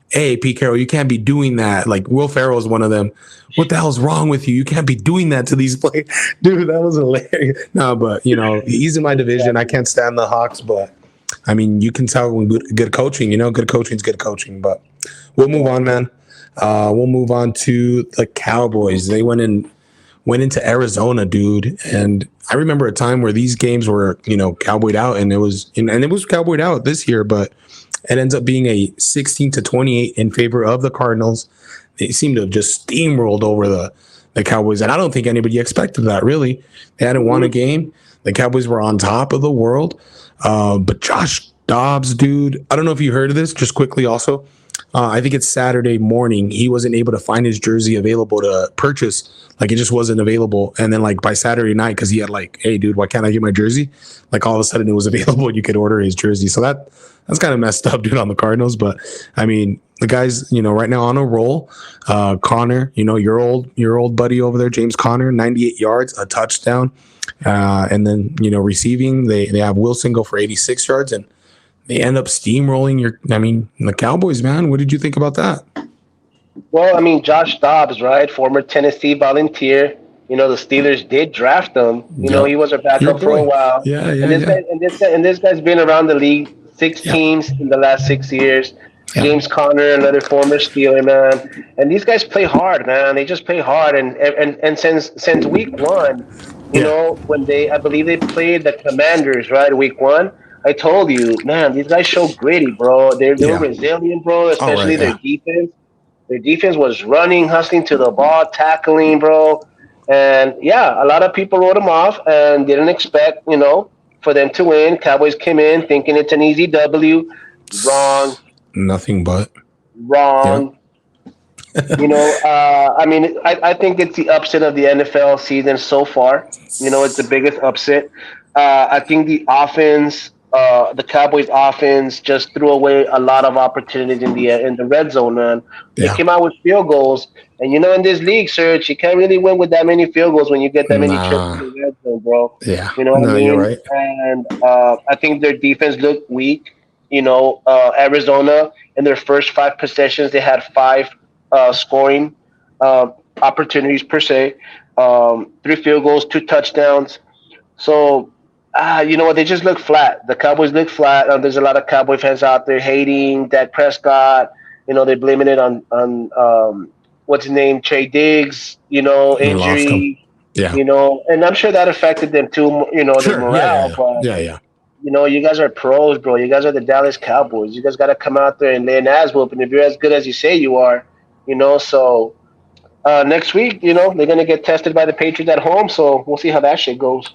"Hey, Pete Carroll, you can't be doing that." Like Will Ferrell is one of them. What the hell's wrong with you? You can't be doing that to these players, dude. That was hilarious. No, but he's in my division. I can't stand the Hawks, but I mean, you can tell when good coaching. Good coaching is good coaching. But we'll move on, man. We'll move on to the Cowboys. They went into Arizona, dude, and I remember a time where these games were, cowboyed out, and it was cowboyed out this year, but it ends up being a 16-28 in favor of the Cardinals. They seem to have just steamrolled over the Cowboys, and I don't think anybody expected that, really. They hadn't won a game. The Cowboys were on top of the world, but Josh Dobbs, dude, I don't know if you heard of this, just quickly also. I think it's Saturday morning. He wasn't able to find his jersey available to purchase. Like it just wasn't available. And then like by Saturday night, because he had like, hey dude, why can't I get my jersey? Like all of a sudden it was available and you could order his jersey. So that's kind of messed up, dude, on the Cardinals. But I mean, the guy's, right now on a roll. Connor, your old buddy over there, James Conner, 98 yards, a touchdown. And then, receiving, they have Wilson go for 86 yards and they end up steamrolling the Cowboys, man. What did you think about that? Well, I mean, Josh Dobbs, right? Former Tennessee Volunteer. The Steelers did draft him. He was a backup for a while. Yeah. And this guy's been around the league, 6 teams in the last 6 years. Yeah. James Conner, another former Steeler, man. And these guys play hard, man. They just play hard. And since week one, when I believe they played the Commanders, right, week one, I told you, man, these guys show gritty, bro. They're resilient, bro, especially their defense. Their defense was running, hustling to the ball, tackling, bro. And, a lot of people wrote them off and didn't expect, for them to win. Cowboys came in thinking it's an easy W. Wrong. Nothing but. Wrong. Yeah. I think it's the upset of the NFL season so far. It's the biggest upset. I think the offense... the Cowboys offense just threw away a lot of opportunities in the red zone, man. They came out with field goals. And, in this league, Serge, you can't really win with that many field goals when you get that many trips in the red zone, bro. Yeah. You know what I mean? You're right. And I think their defense looked weak. Arizona, in their first 5 possessions, they had 5 scoring opportunities per se. 3 field goals, 2 touchdowns. So... they just look flat. The Cowboys look flat. There's a lot of Cowboy fans out there hating Dak Prescott. They're blaming it on what's his name, Trey Diggs, injury. Yeah. And I'm sure that affected them too, their morale. But, you guys are pros, bro. You guys are the Dallas Cowboys. You guys got to come out there and lay an ass whooping if you're as good as you say you are, so... next week, they're going to get tested by the Patriots at home, so we'll see how that shit goes.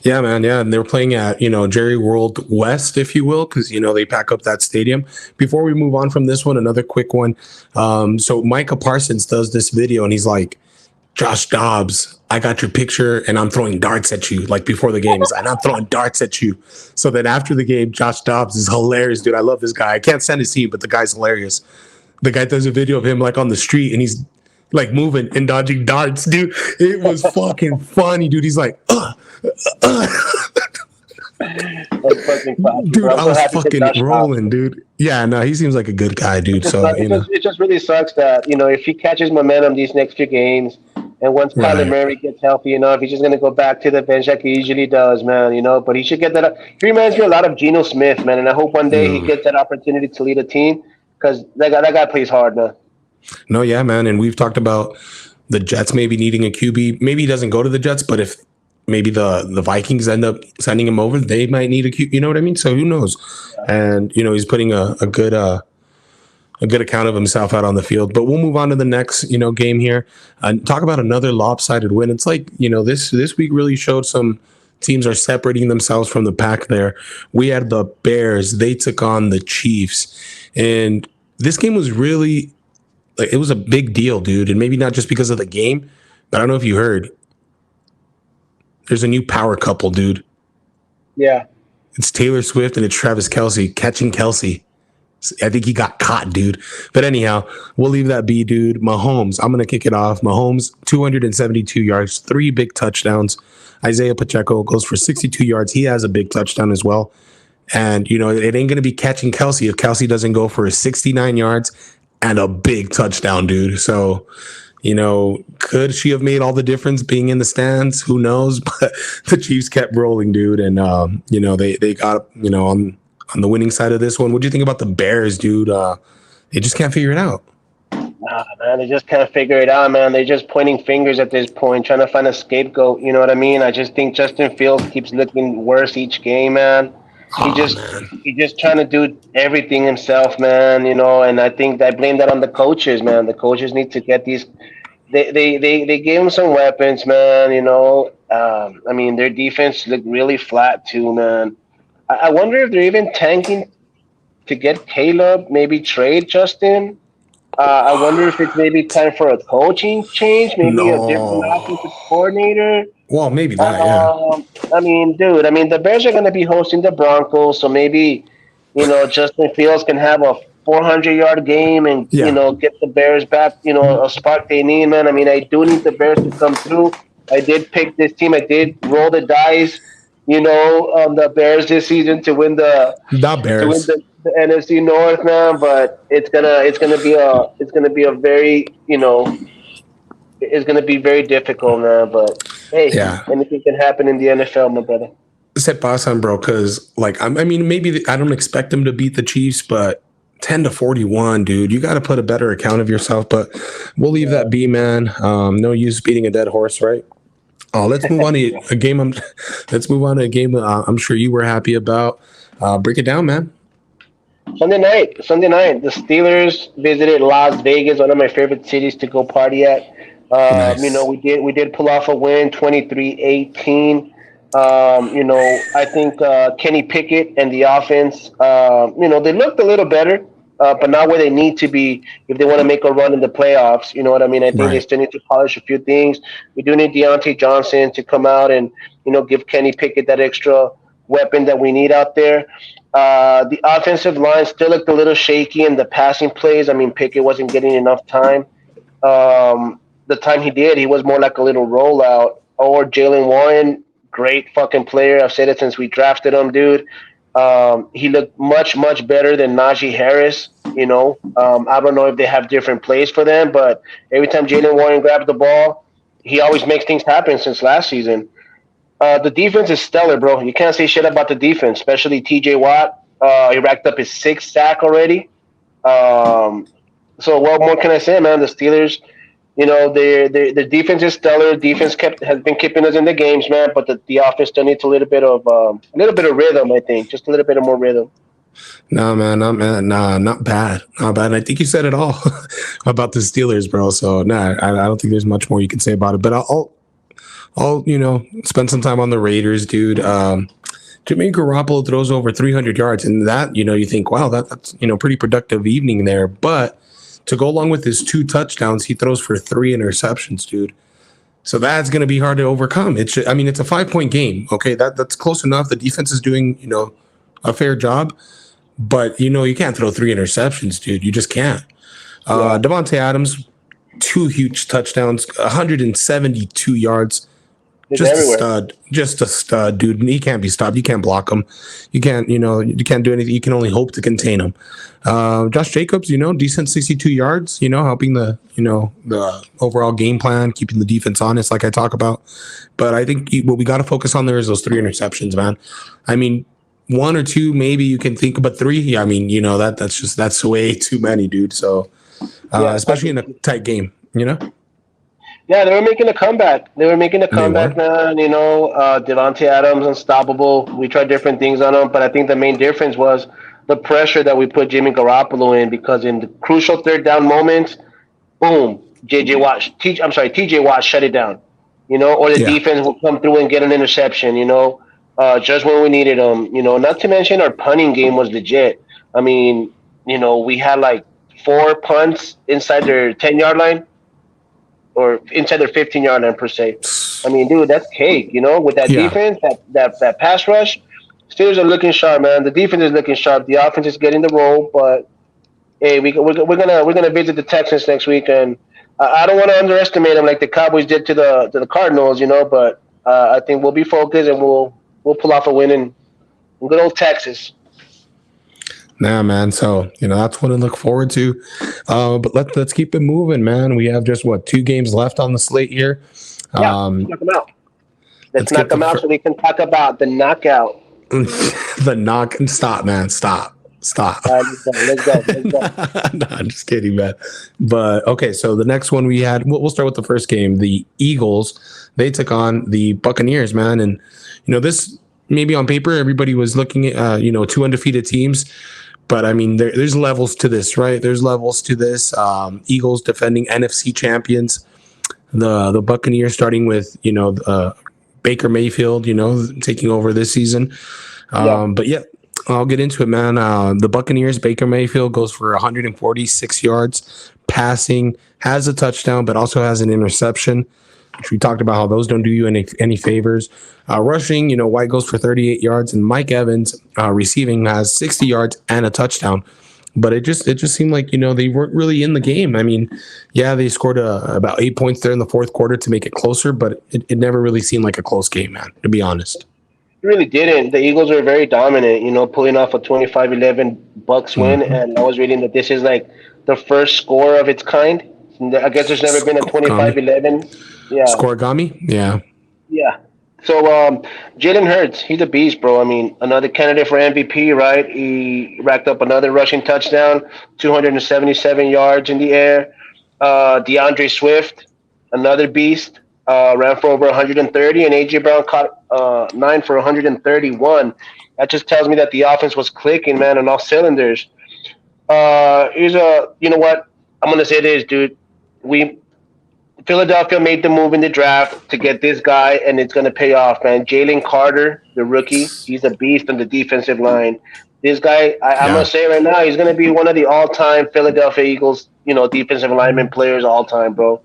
Yeah, man, yeah. And they're playing at, Jerry World West, if you will, because, they pack up that stadium. Before we move on from this one, another quick one. So Micah Parsons does this video, and he's like, Josh Dobbs, I got your picture, and I'm throwing darts at you, like before the game. And I'm throwing darts at you. So then after the game, Josh Dobbs is hilarious, dude. I love this guy. I can't stand his team, but the guy's hilarious. The guy does a video of him, like, on the street, and he's like moving and dodging darts, dude. It was fucking funny, dude. He's like, dude, I was fucking rolling, dude. Yeah, no, he seems like a good guy, dude. It just really sucks that, if he catches momentum these next few games, and once Kyler Murray gets healthy, if he's just going to go back to the bench like he usually does, man, but he should get that. He reminds me a lot of Geno Smith, man, and I hope one day he gets that opportunity to lead a team, because that guy plays hard, man. No, yeah, man. And we've talked about the Jets maybe needing a QB. Maybe he doesn't go to the Jets, but if maybe the Vikings end up sending him over, they might need a QB. You know what I mean? So who knows? And, he's putting a good account of himself out on the field. But we'll move on to the next, game here and talk about another lopsided win. It's like, this week really showed some teams are separating themselves from the pack there. We had the Bears. They took on the Chiefs. And this game was really... like, it was a big deal, dude, and maybe not just because of the game, but I don't know if you heard. There's a new power couple, dude. Yeah. It's Taylor Swift and it's Travis Kelce catching Kelce. I think he got caught, dude. But anyhow, we'll leave that be, dude. Mahomes, I'm going to kick it off. Mahomes, 272 yards, 3 big touchdowns. Isaiah Pacheco goes for 62 yards. He has a big touchdown as well. And, it ain't going to be catching Kelce if Kelce doesn't go for 69 yards and a big touchdown, dude. So, could she have made all the difference being in the stands? Who knows? But the Chiefs kept rolling, dude. And, they got, on the winning side of this one. What do you think about the Bears, dude? They just can't figure it out. Nah, man, they just can't figure it out, man. They're just pointing fingers at this point, trying to find a scapegoat. You know what I mean? I just think Justin Fields keeps looking worse each game, man. He's just trying to do everything himself, man, and I think I blame that on the coaches, man. The coaches need to get these they gave him some weapons, man, their defense looked really flat too, man. I wonder if they're even tanking to get Caleb, maybe trade Justin. I wonder if it's maybe time for a coaching change, maybe a different No. offensive coordinator. Well, maybe that. Yeah. I mean, dude, I mean, the Bears are going to be hosting the Broncos, so maybe, Justin Fields can have a 400-yard game and, Yeah. get the Bears back, a spark they need, man. I mean, I do need the Bears to come through. I did pick this team. I did roll the dice, on the Bears this season The to win Bears. the NFC North, man. But it's gonna be a very, it's gonna be very difficult, man. But hey, Yeah. anything can happen in the NFL, my brother. Se pasan, bro, because like I mean, maybe I don't expect them to beat the Chiefs, but 10-41, dude, you got to put a better account of yourself. But we'll leave that be, man. No use beating a dead horse, right? Oh, let's move on to a game. Let's move on to a game I'm sure you were happy about. Break it down, man. Sunday night, the Steelers visited Las Vegas, one of my favorite cities to go party at. Nice. We did pull off a win, 23-18. I think Kenny Pickett and the offense, they looked a little better, but not where they need to be if they want to make a run in the playoffs. You know what I mean? I think they Right. still need to polish a few things. We do need Deontay Johnson to come out and, give Kenny Pickett that extra weapon that we need out there. The offensive line still looked a little shaky in the passing plays. I mean, Pickett wasn't getting enough time. The time he did, he was more like a little rollout. Or Jalen Warren, great fucking player. I've said it since we drafted him, dude. He looked much, much better than Najee Harris. I don't know if they have different plays for them, but every time Jalen Warren grabs the ball, he always makes things happen since last season. The defense is stellar, bro. You can't say shit about the defense, especially T.J. Watt. He racked up his sixth sack already. So what more can I say, man? The Steelers, their defense is stellar. Defense has been keeping us in the games, man. But the offense still needs a little bit of rhythm. I think just a little bit of more rhythm. No, man, not bad, not bad. And I think you said it all about the Steelers, bro. So I don't think there's much more you can say about it. But I'll spend some time on the Raiders, dude. Jimmy Garoppolo throws over 300 yards, and that you think, wow, that's pretty productive evening there. But to go along with his 2 touchdowns, he throws for 3 interceptions, dude. So that's going to be hard to overcome. It's a 5-point game. Okay, that's close enough. The defense is doing a fair job, but you can't throw 3 interceptions, dude. You just can't. Devontae Adams, 2 huge touchdowns, 172 yards. Just a stud, dude. He can't be stopped. You can't block him. You can't, you can't do anything. You can only hope to contain him. Josh Jacobs, decent 62 yards, helping the overall game plan, keeping the defense honest, like I talk about. But I think what we got to focus on there is those 3 interceptions, man. I mean, 1 or 2, maybe you can think, but 3, yeah, I mean, that's way too many, dude. So, especially in a tight game, Yeah, they were making a comeback. Man. Devontae Adams, unstoppable. We tried different things on him, but I think the main difference was the pressure that we put Jimmy Garoppolo in, because in the crucial third down moments, boom, TJ Watt shut it down. Or the defense will come through and get an interception, just when we needed them. Not to mention our punting game was legit. I mean, we had like 4 punts inside their 10-yard line, or inside their 15-yard line per se. I mean, dude, that's cake. With that defense, that pass rush, Steelers are looking sharp, man. The defense is looking sharp. The offense is getting the roll, but hey, we're gonna visit the Texans next week, and I don't want to underestimate them like the Cowboys did to the Cardinals, But I think we'll be focused and we'll pull off a win in good old Texas. Nah, man. So that's one to look forward to. But let's keep it moving, man. We have just 2 games left on the slate here. Let's knock them out. Let's knock them out so we can talk about the knockout. The knock and stop, man. Stop. Let's go. No, I'm just kidding, man. But okay, so the next one we had, we'll start with the first game. The Eagles, they took on the Buccaneers, man. And this, maybe on paper, everybody was looking at 2 undefeated teams. But I mean, there's levels to this, right? There's levels to this. Eagles defending NFC champions. The Buccaneers starting with Baker Mayfield, taking over this season. But yeah, I'll get into it, man. The Buccaneers, Baker Mayfield goes for 146 yards passing, has a touchdown, but also has an interception, which we talked about how those don't do you any favors. Rushing, White goes for 38 yards, and Mike Evans receiving has 60 yards and a touchdown. But it just seemed like, they weren't really in the game. I mean, yeah, they scored about 8 points there in the fourth quarter to make it closer, but it never really seemed like a close game, man, to be honest. It really didn't. The Eagles were very dominant, pulling off a 25-11 Bucks win. Mm-hmm. And I was reading that this is like the first score of its kind. I guess there's never been a 25-11. Yeah. Scoregami? Yeah. Yeah. So Jalen Hurts, he's a beast, bro. I mean, another candidate for MVP, right? He racked up another rushing touchdown, 277 yards in the air. DeAndre Swift, another beast, ran for over 130, and A.J. Brown caught 9 for 131. That just tells me that the offense was clicking, man, on all cylinders. You know what? I'm going to say this, dude. Philadelphia made the move in the draft to get this guy, and it's going to pay off, man. Jalen Carter, the rookie, he's a beast on the defensive line. This guy, I'm going to say right now, he's going to be one of the all-time Philadelphia Eagles, defensive lineman players all time, bro.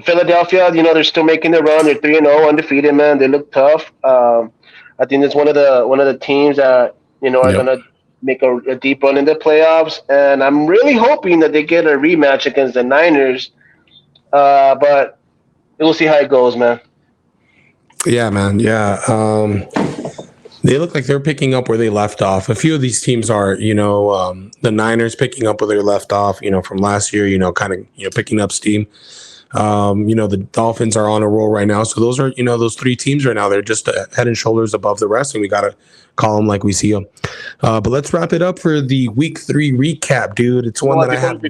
Philadelphia, they're still making the run. They're 3-0, undefeated, man. They look tough. I think it's one of the teams that, are going to make a deep run in the playoffs. And I'm really hoping that they get a rematch against the Niners. But we'll see how it goes, man. Yeah, man. Yeah. They look like they're picking up where they left off. A few of these teams are, the Niners picking up where they left off, from last year, kind of, picking up steam. The Dolphins are on a roll right now. So those are, those three teams right now, they're just head and shoulders above the rest, and we got to call them like we see them. But let's wrap it up for the week 3 recap, dude. It's one that I have.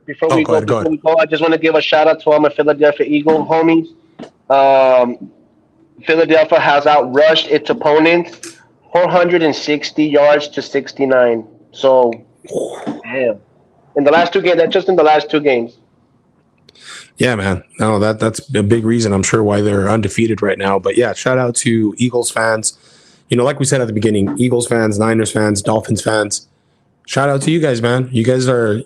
Before we go, I just want to give a shout out to all my Philadelphia Eagle homies. Philadelphia has outrushed its opponents 460 yards to 69. So, damn. In the last 2 games, that's just in the last 2 games. Yeah, man. No, that's a big reason, I'm sure, why they're undefeated right now. But yeah, shout out to Eagles fans. Like we said at the beginning, Eagles fans, Niners fans, Dolphins fans. Shout out to you guys, man. You guys are,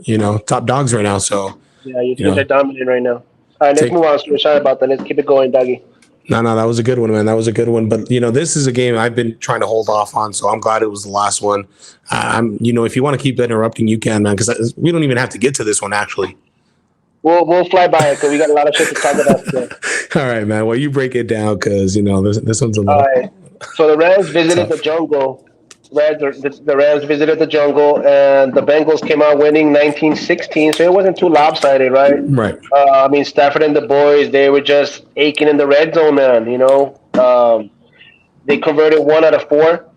top dogs right now. So yeah, you guys are dominant right now. All right, let's move on. Sorry about that. Let's keep it going, Dougie. No, that was a good one, man. That was a good one. But this is a game I've been trying to hold off on, so I'm glad it was the last one. If you want to keep interrupting, you can, man, because we don't even have to get to this one actually. We'll fly by it because we got a lot of shit to talk about today. All right, man. Well, you break it down because this one's a little. All right. So the Rams visited the jungle. The Rams visited the jungle, and the Bengals came out winning 19-16. So it wasn't too lopsided, right? Right. Stafford and the boys, they were just aching in the red zone, man. They converted 1 out of 4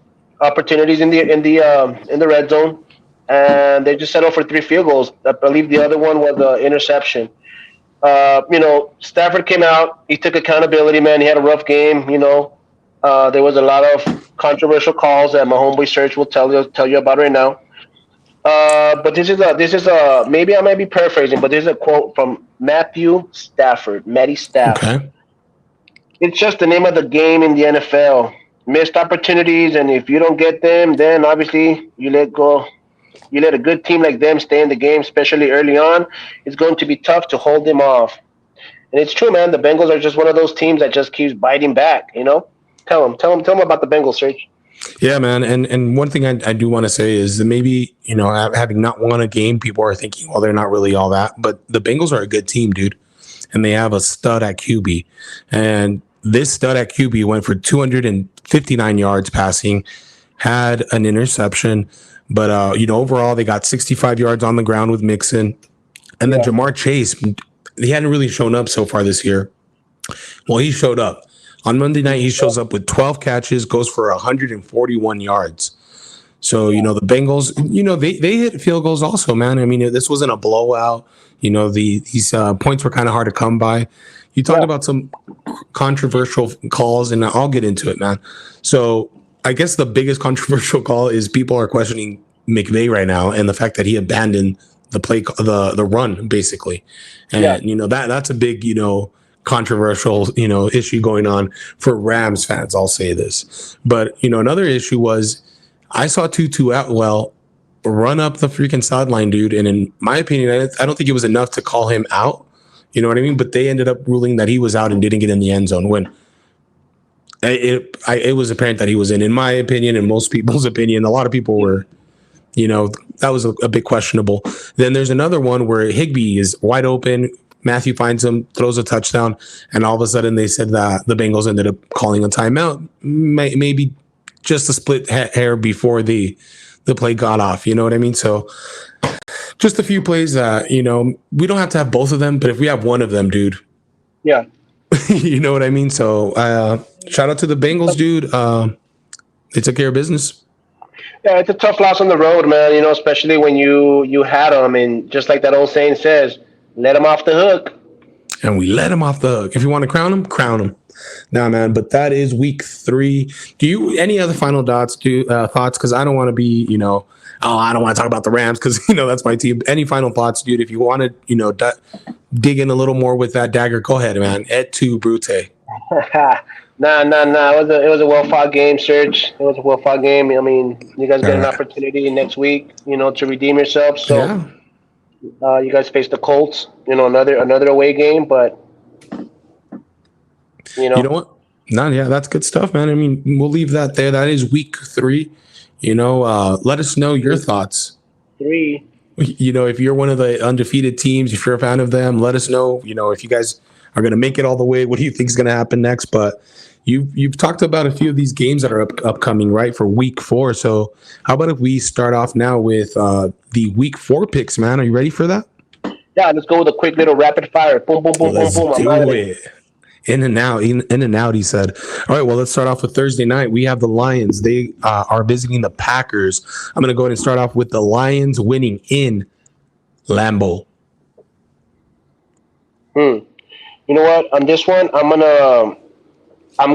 opportunities in the red zone. And they just settled for 3 field goals. I believe the other one was an interception. Stafford came out. He took accountability, man. He had a rough game. There was a lot of controversial calls that my homeboy Serge will tell you about right now. But this is a maybe I might be paraphrasing, but this is a quote from Matthew Stafford, Matty Staff. Okay. It's just the name of the game in the NFL. Missed opportunities, and if you don't get them, then obviously you let go. You let a good team like them stay in the game, especially early on. It's going to be tough to hold them off. And it's true, man. The Bengals are just one of those teams that just keeps biting back, Tell them about the Bengals, Serge. Yeah, man. And one thing I do want to say is that maybe, having not won a game, people are thinking, well, they're not really all that. But the Bengals are a good team, dude. And they have a stud at QB. And this stud at QB went for 259 yards passing, had an interception. But, overall, they got 65 yards on the ground with Mixon. And then Jamar Chase, he hadn't really shown up so far this year. Well, he showed up. On Monday night, he shows up with 12 catches, goes for 141 yards. So, the Bengals, they hit field goals also, man. I mean, this wasn't a blowout. These points were kind of hard to come by. You talked about some controversial calls, and I'll get into it, man. So, I guess the biggest controversial call is people are questioning McVay right now and the fact that he abandoned the play, the run, basically. And, that's a big, controversial, issue going on for Rams fans. I'll say this. But, another issue was I saw Tutu Atwell run up the freaking sideline, dude. And in my opinion, I don't think it was enough to call him out. You know what I mean? But they ended up ruling that he was out and didn't get in the end zone when it was apparent that he was in my opinion, and most people's opinion. A lot of people were, that was a bit questionable. Then there's another one where Higbee is wide open. Matthew finds him, throws a touchdown, and all of a sudden they said that the Bengals ended up calling a timeout, maybe just a split hair before the play got off. You know what I mean? So just a few plays that, we don't have to have both of them, but if we have one of them, dude. Yeah. You know what I mean? So shout out to the Bengals, dude. They took care of business. Yeah, it's a tough loss on the road, man, especially when you had them. And just like that old saying says, let them off the hook. And we let them off the hook. If you want to crown them, crown them. Nah, man, but that is week 3. Do you any other final thoughts? Because I don't want to be, I don't want to talk about the Rams because, that's my team. Any final thoughts, dude? If you want to, dig in a little more with that dagger, go ahead, man. Et tu, Brute. Nah. It was a well-fought game, Serge. It was a well-fought game. I mean, you guys get an opportunity next week, to redeem yourself. So you guys face the Colts, another away game, but you know what? No, yeah, that's good stuff, man. I mean, we'll leave that there. That is week 3. Let us know your thoughts. 3. If you're one of the undefeated teams, if you're a fan of them, let us know. If you guys are going to make it all the way, what do you think is going to happen next? But you've talked about a few of these games that are upcoming, right, for week 4. So how about if we start off now with the week 4 picks, man? Are you ready for that? Yeah, let's go with a quick little rapid fire. Boom, boom, boom, let's boom, boom. Do it. In and out, he said. All right, well, let's start off with Thursday night. We have the Lions. They are visiting the Packers. I'm going to go ahead and start off with the Lions winning in Lambeau. You know what? On this one, I'm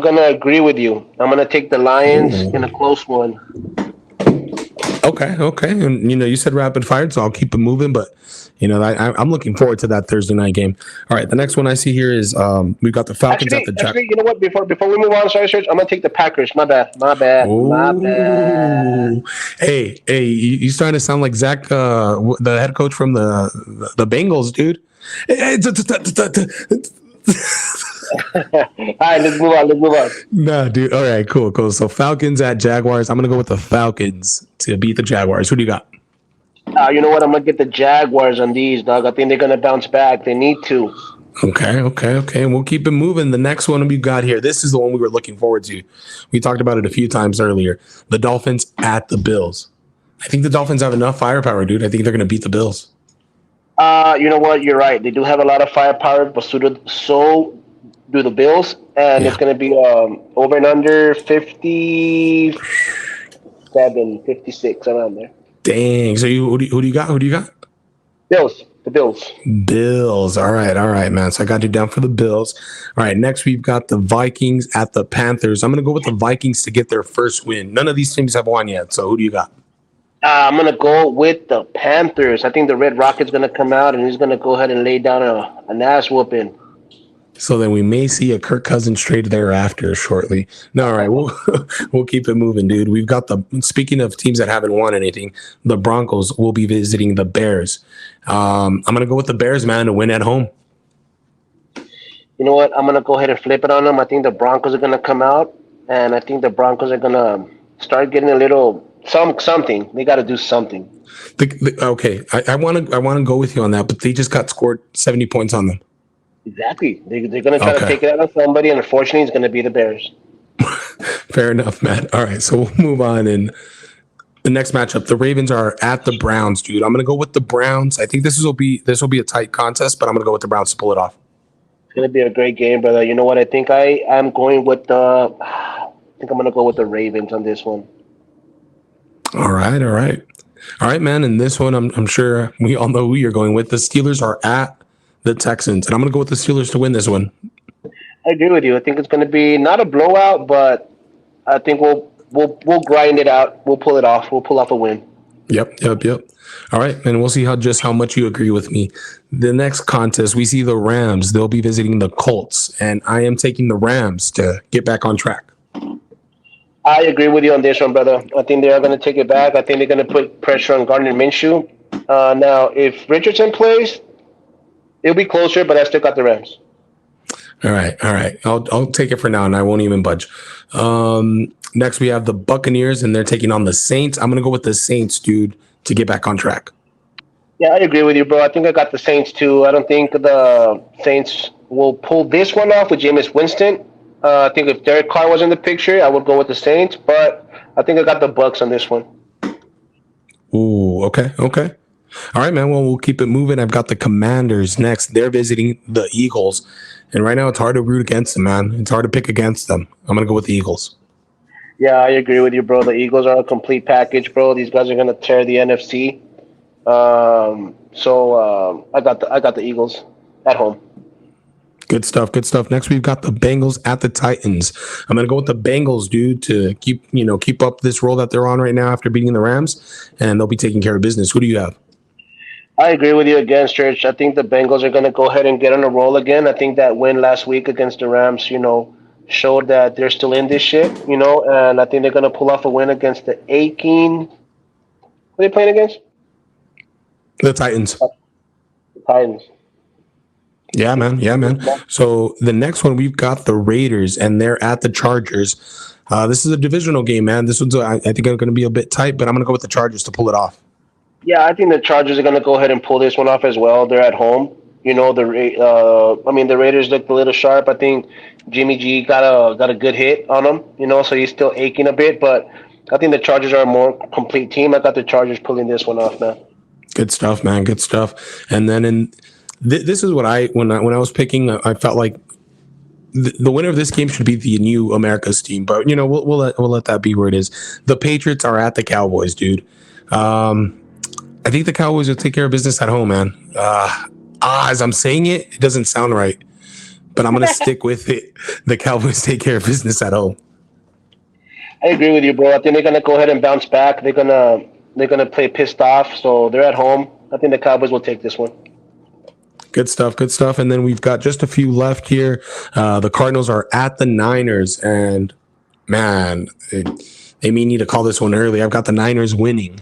gonna agree with you. I'm gonna take the Lions in a close one. Okay. And you said rapid fire, so I'll keep it moving. But I'm looking forward to that Thursday night game. All right, the next one I see here is we've got the Falcons at the Jack. Actually, you know what? Before we move on, sorry, Serge, I'm gonna take the Packers. My bad. Hey, you starting to sound like Zach, the head coach from the Bengals, dude. All right, let's move on. Nah, dude. All right, cool. So Falcons at Jaguars. I'm gonna go with the Falcons to beat the Jaguars. Who do you got? You know what? I'm gonna get the Jaguars on these, dog. I think they're gonna bounce back. They need to. Okay. We'll keep it moving. The next one we got here. This is the one we were looking forward to. We talked about it a few times earlier. The Dolphins at the Bills. I think the Dolphins have enough firepower, dude. I think they're gonna beat the Bills. You know what? You're right. They do have a lot of firepower, but so do the Bills, and it's going to be over and under 57, 56, around there. Dang. So who do you got? Bills. The Bills. Bills. All right, man. So I got you down for the Bills. All right, next we've got the Vikings at the Panthers. I'm going to go with the Vikings to get their first win. None of these teams have won yet, so who do you got? I'm going to go with the Panthers. I think the Red Rocket's going to come out, and he's going to go ahead and lay down an ass whooping. So then we may see a Kirk Cousins trade thereafter shortly. No, all right, we'll keep it moving, dude. We've got speaking of teams that haven't won anything, the Broncos will be visiting the Bears. I'm going to go with the Bears, man, to win at home. You know what? I'm going to go ahead and flip it on them. I think the Broncos are going to come out, and I think the Broncos are going to start getting a little something. They got to do something. Okay, I want to go with you on that, but they just got scored 70 points on them. Exactly. They're going to try to take it out on somebody, and unfortunately, it's going to be the Bears. Fair enough, man. All right, so we'll move on. And the next matchup, the Ravens are at the Browns, dude. I'm going to go with the Browns. I think this will be a tight contest, but I'm going to go with the Browns to pull it off. It's going to be a great game, brother. You know what? I think I'm going with I'm going to go with the Ravens on this one. All right, man. And this one, I'm sure we all know who you're going with. The Steelers are at the Texans, and I'm going to go with the Steelers to win this one. I agree with you. I think it's going to be not a blowout, but I think we'll grind it out. We'll pull it off. We'll pull off a win. Yep. All right, and we'll see how much you agree with me. The next contest, we see the Rams. They'll be visiting the Colts, and I am taking the Rams to get back on track. I agree with you on this one, brother. I think they are going to take it back. I think they're going to put pressure on Gardner Minshew. Now, if Richardson plays, it'll be closer, but I still got the Rams. All right, all right. I'll take it for now, and I won't even budge. Next, we have the Buccaneers, and they're taking on the Saints. I'm gonna go with the Saints, dude, to get back on track. Yeah, I agree with you, bro. I think I got the Saints too. I don't think the Saints will pull this one off with Jameis Winston. I think if Derek Carr was in the picture, I would go with the Saints, but I think I got the Bucks on this one. Ooh, okay, okay. All right, man. Well, we'll keep it moving. I've got the Commanders next. They're visiting the Eagles, and right now it's hard to root against them, man. It's hard to pick against them. I'm gonna go with the Eagles. Yeah, I agree with you, bro. The Eagles are a complete package, bro. These guys are gonna tear the NFC. I got the Eagles at home. Good stuff. Good stuff. Next, we've got the Bengals at the Titans. I'm gonna go with the Bengals, dude, to keep up this role that they're on right now after beating the Rams, and they'll be taking care of business. Who do you have? I agree with you again, Church. I think the Bengals are going to go ahead and get on a roll again. I think that win last week against the Rams, showed that they're still in this shit, and I think they're going to pull off a win against the aching. Who are they playing against? The Titans. The Titans. Yeah, man. Yeah, man. So the next one, we've got the Raiders, and they're at the Chargers. This is a divisional game, man. This one's, I think, going to be a bit tight, but I'm going to go with the Chargers to pull it off. Yeah, I think the Chargers are going to go ahead and pull this one off as well. They're at home. The Raiders looked a little sharp. I think Jimmy G got a good hit on him. So he's still aching a bit, but I think the Chargers are a more complete team. I got the Chargers pulling this one off, man. Good stuff, man. Good stuff. And then this is what when I was picking, I felt like the winner of this game should be the new America's team, but we'll let that be where it is. The Patriots are at the Cowboys, dude. I think the Cowboys will take care of business at home, man. As I'm saying it, it doesn't sound right, but I'm going to stick with it. The Cowboys take care of business at home. I agree with you, bro. I think they're going to go ahead and bounce back. They're gonna play pissed off, so they're at home. I think the Cowboys will take this one. Good stuff, good stuff. And then we've got just a few left here. The Cardinals are at the Niners, and man, they may need to call this one early. I've got the Niners winning.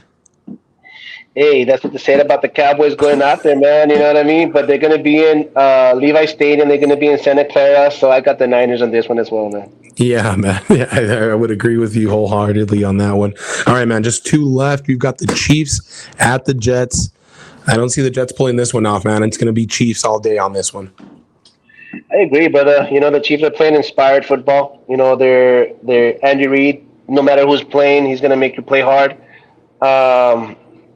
Hey, that's what they said about the Cowboys going out there, man. You know what I mean? But they're going to be in Levi Stadium. They're going to be in Santa Clara. So I got the Niners on this one as well, man. Yeah, man. Yeah, I would agree with you wholeheartedly on that one. All right, man. Just two left. We've got the Chiefs at the Jets. I don't see the Jets pulling this one off, man. It's going to be Chiefs all day on this one. I agree, brother. The Chiefs are playing inspired football. They're Andy Reid. No matter who's playing, he's going to make you play hard.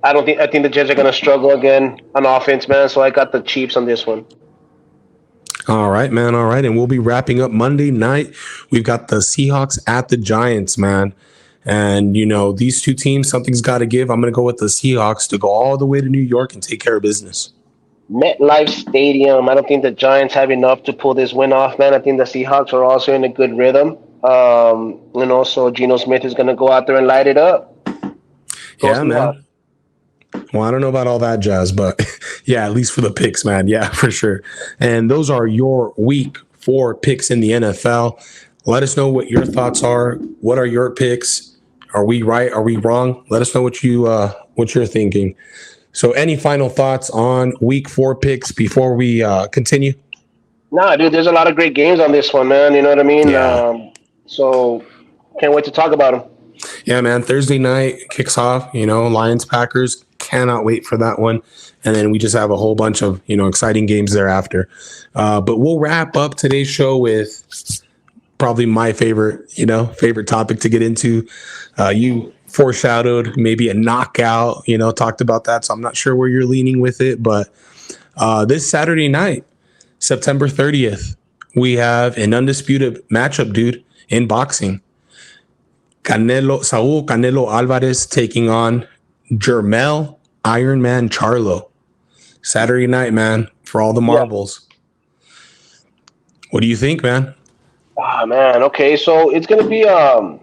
I think the Jets are going to struggle again on offense, man. So I got the Chiefs on this one. All right, man. All right. And we'll be wrapping up Monday night. We've got the Seahawks at the Giants, man. And, these two teams, something's got to give. I'm going to go with the Seahawks to go all the way to New York and take care of business. MetLife Stadium. I don't think the Giants have enough to pull this win off, man. I think the Seahawks are also in a good rhythm. So Geno Smith is going to go out there and light it up. Yeah, man. Well, I don't know about all that jazz, but yeah, at least for the picks, man. Yeah, for sure. And those are your week 4 picks in the NFL. Let us know what your thoughts are. What are your picks? Are we right? Are we wrong? Let us know what you're thinking. So any final thoughts on week 4 picks before we continue? Nah, dude, there's a lot of great games on this one, man. You know what I mean? Yeah. So can't wait to talk about them. Yeah, man. Thursday night kicks off, Lions, Packers. Cannot wait for that one. And then we just have a whole bunch of, exciting games thereafter. But we'll wrap up today's show with probably my favorite topic to get into. You foreshadowed maybe a knockout, talked about that. So I'm not sure where you're leaning with it. But this Saturday night, September 30th, we have an undisputed matchup, dude, in boxing. Saul Canelo Alvarez taking on Jermell Iron Man Charlo. Saturday night, man, for all the marbles. Yeah. What do you think, man? Oh, man. Okay, so it's going to be I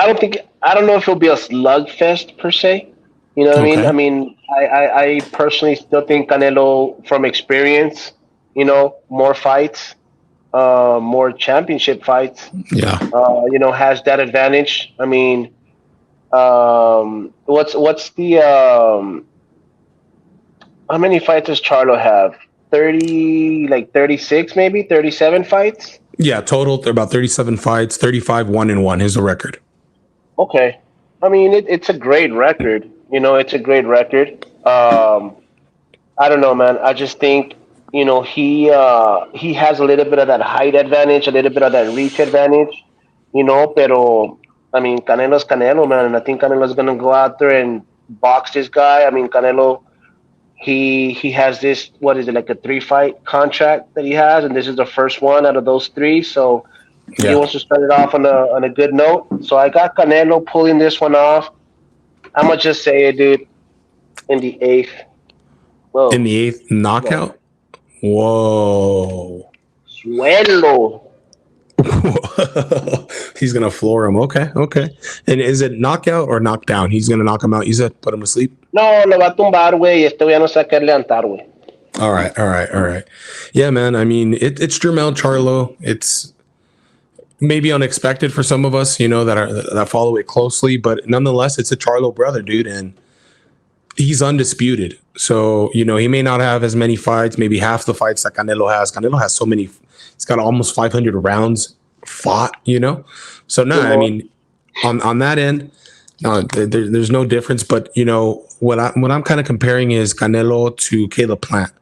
don't know if it'll be a slugfest per se. You know what I mean? I personally still think Canelo, from experience, more fights. more championship fights, Yeah. has that advantage. I mean, what's the how many fights does Charlo have? 30, like 36, maybe 37 fights. Yeah, total about 37 fights, 35 1-1 is the record. Okay, I mean it's a great record. It's a great record. I don't know, man. I just think he has a little bit of that height advantage, a little bit of that reach advantage. Pero I mean Canelo's Canelo, man, and I think Canelo's gonna go out there and box this guy. I mean Canelo, he has this, what is it, like a 3 fight contract that he has, and this is the first one out of those three. So he Yeah. wants to start it off on a good note. So I got Canelo pulling this one off. I'm gonna just say it, dude. In the eighth. Whoa. In the 8th knockout? Whoa. Suelo. He's gonna floor him. Okay. And is it knockout or knockdown? He's gonna knock him out. You said put him to sleep. No, lo va a tumbar, güey. Y este güey ya no se va a querer levantar, güey. All right. Yeah, man. I mean, it's Jermell Charlo. It's maybe unexpected for some of us, that follow it closely, but nonetheless, it's a Charlo brother, dude, and he's undisputed. So, he may not have as many fights, maybe half the fights that Canelo has. Canelo has so many. He's got almost 500 rounds fought, So, I mean, on that end, no, there's no difference. But, what I'm kind of comparing is Canelo to Caleb Plant.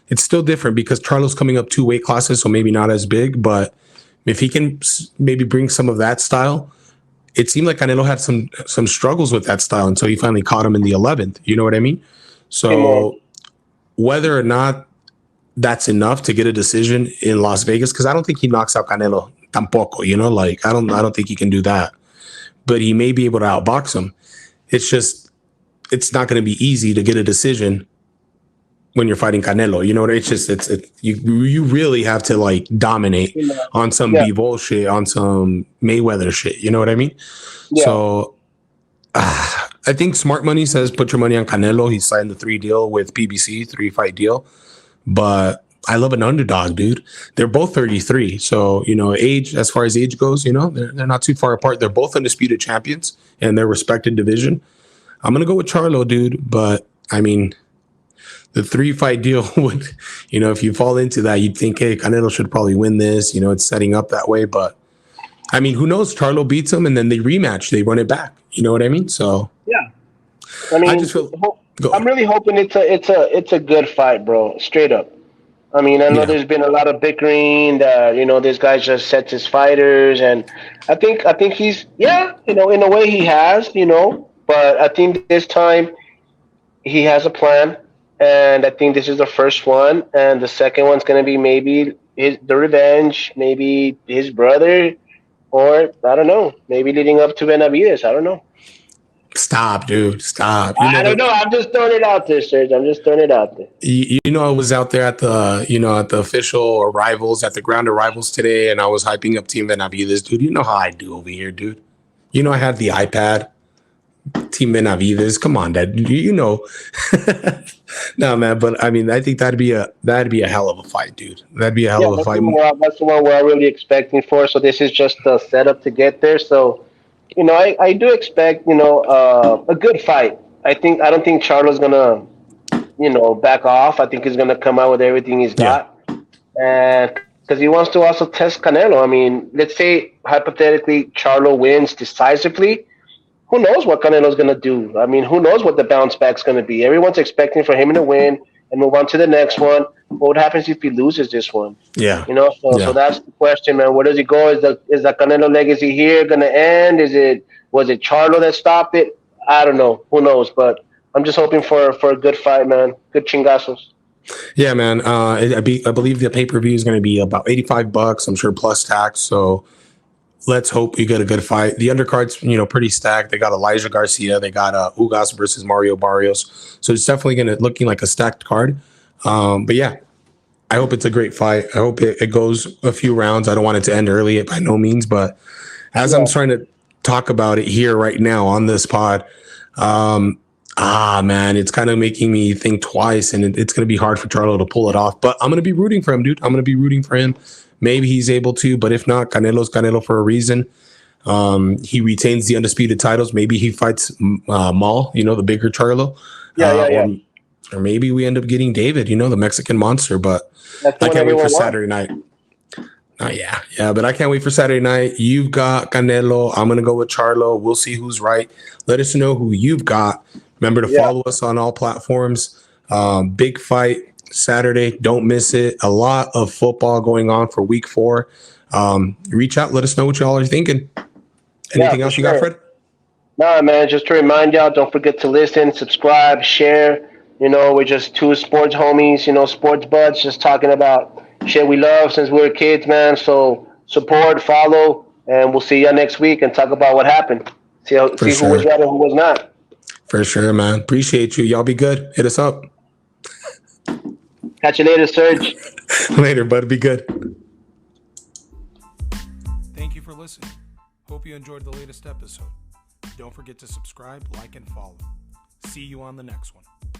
It's still different because Charlo's coming up 2 weight classes, so maybe not as big. But if he can maybe bring some of that style, it seemed like Canelo had some struggles with that style until he finally caught him in the 11th. You know what I mean? So whether or not that's enough to get a decision in Las Vegas, because I don't think he knocks out Canelo tampoco. Like I don't think he can do that. But he may be able to outbox him. It's just it's not going to be easy to get a decision when you're fighting Canelo. You really have to like dominate on some B-Bull shit, on some Mayweather shit. You know what I mean? Yeah. So I think smart money says put your money on Canelo. He signed the 3 deal with PBC, 3-fight deal. But I love an underdog, dude. They're both 33. So, age, as far as age goes, they're not too far apart. They're both undisputed champions in their respected division. I'm going to go with Charlo, dude. But, I mean, the 3-fight deal would, if you fall into that, you'd think, hey, Canelo should probably win this. It's setting up that way. But, I mean, who knows? Charlo beats him, and then they rematch. They run it back. You know what I mean? So, yeah. I mean, I'm really hoping it's a good fight, bro. Straight up. I mean, I know there's been a lot of bickering that, this guy just sets his fighters, and I think he's, in a way he has, but I think this time he has a plan, and I think this is the first one, and the second one's going to be maybe the revenge, maybe his brother, or I don't know, maybe leading up to Benavides. I don't know. Stop, dude. Stop. I don't know. I'm just throwing it out there, Serge. I'm just throwing it out there. I was out there at the official arrivals, at the ground arrivals today, and I was hyping up Team Benavides, dude. You know how I do over here, dude. I had the iPad. Team Benavides. Come on, Dad. No, man. But I mean, I think that'd be a hell of a fight, dude. That'd be a hell of a fight. That's the one we're really expecting for. So this is just the setup to get there. So, I do expect, a good fight. I don't think Charlo's gonna, back off. I think he's gonna come out with everything he's got, and because he wants to also test Canelo. I mean, let's say hypothetically Charlo wins decisively. Who knows what Canelo's going to do? I mean, who knows what the bounce back's going to be? Everyone's expecting for him to win and move on to the next one. What happens if he loses this one? Yeah. So that's the question, man. Where does he go? Is the Canelo legacy here going to end? Was it Charlo that stopped it? I don't know. Who knows? But I'm just hoping for a good fight, man. Good chingazos. Yeah, man. I believe the pay-per-view is going to be about $85. I'm sure plus tax. So let's hope we get a good fight. The undercard's, pretty stacked. They got Elijah Garcia. They got Ugas versus Mario Barrios. So it's definitely looking like a stacked card. But yeah, I hope it's a great fight. I hope it goes a few rounds. I don't want it to end early by no means. But as I'm trying to talk about it here right now on this pod, man, it's kind of making me think twice. And it's going to be hard for Charlo to pull it off. But I'm going to be rooting for him, dude. I'm going to be rooting for him maybe he's able to. But if not, Canelo's Canelo for a reason. He retains the undisputed titles. Maybe he fights Maul, the bigger Charlo. Yeah. Or maybe we end up getting David, the Mexican monster. But That's I can't wait for wants. Saturday night. Yeah, but I can't wait for Saturday night. You've got Canelo. I'm going to go with Charlo. We'll see who's right. Let us know who you've got. Remember to follow us on all platforms. Big fight Saturday. Don't miss it. A lot of football going on for week 4. Reach out. Let us know what y'all are thinking. Anything else you got, Fred? Nah, man, just to remind y'all, don't forget to listen, subscribe, share. We're just two sports homies, sports buds, just talking about shit we love since we were kids, man. So support, follow, and we'll see y'all next week and talk about what happened. See who was right and who was not. For sure, man. Appreciate you. Y'all be good. Hit us up. Catch you later, Serge. Later, bud. Be good. Thank you for listening. Hope you enjoyed the latest episode. Don't forget to subscribe, like, and follow. See you on the next one.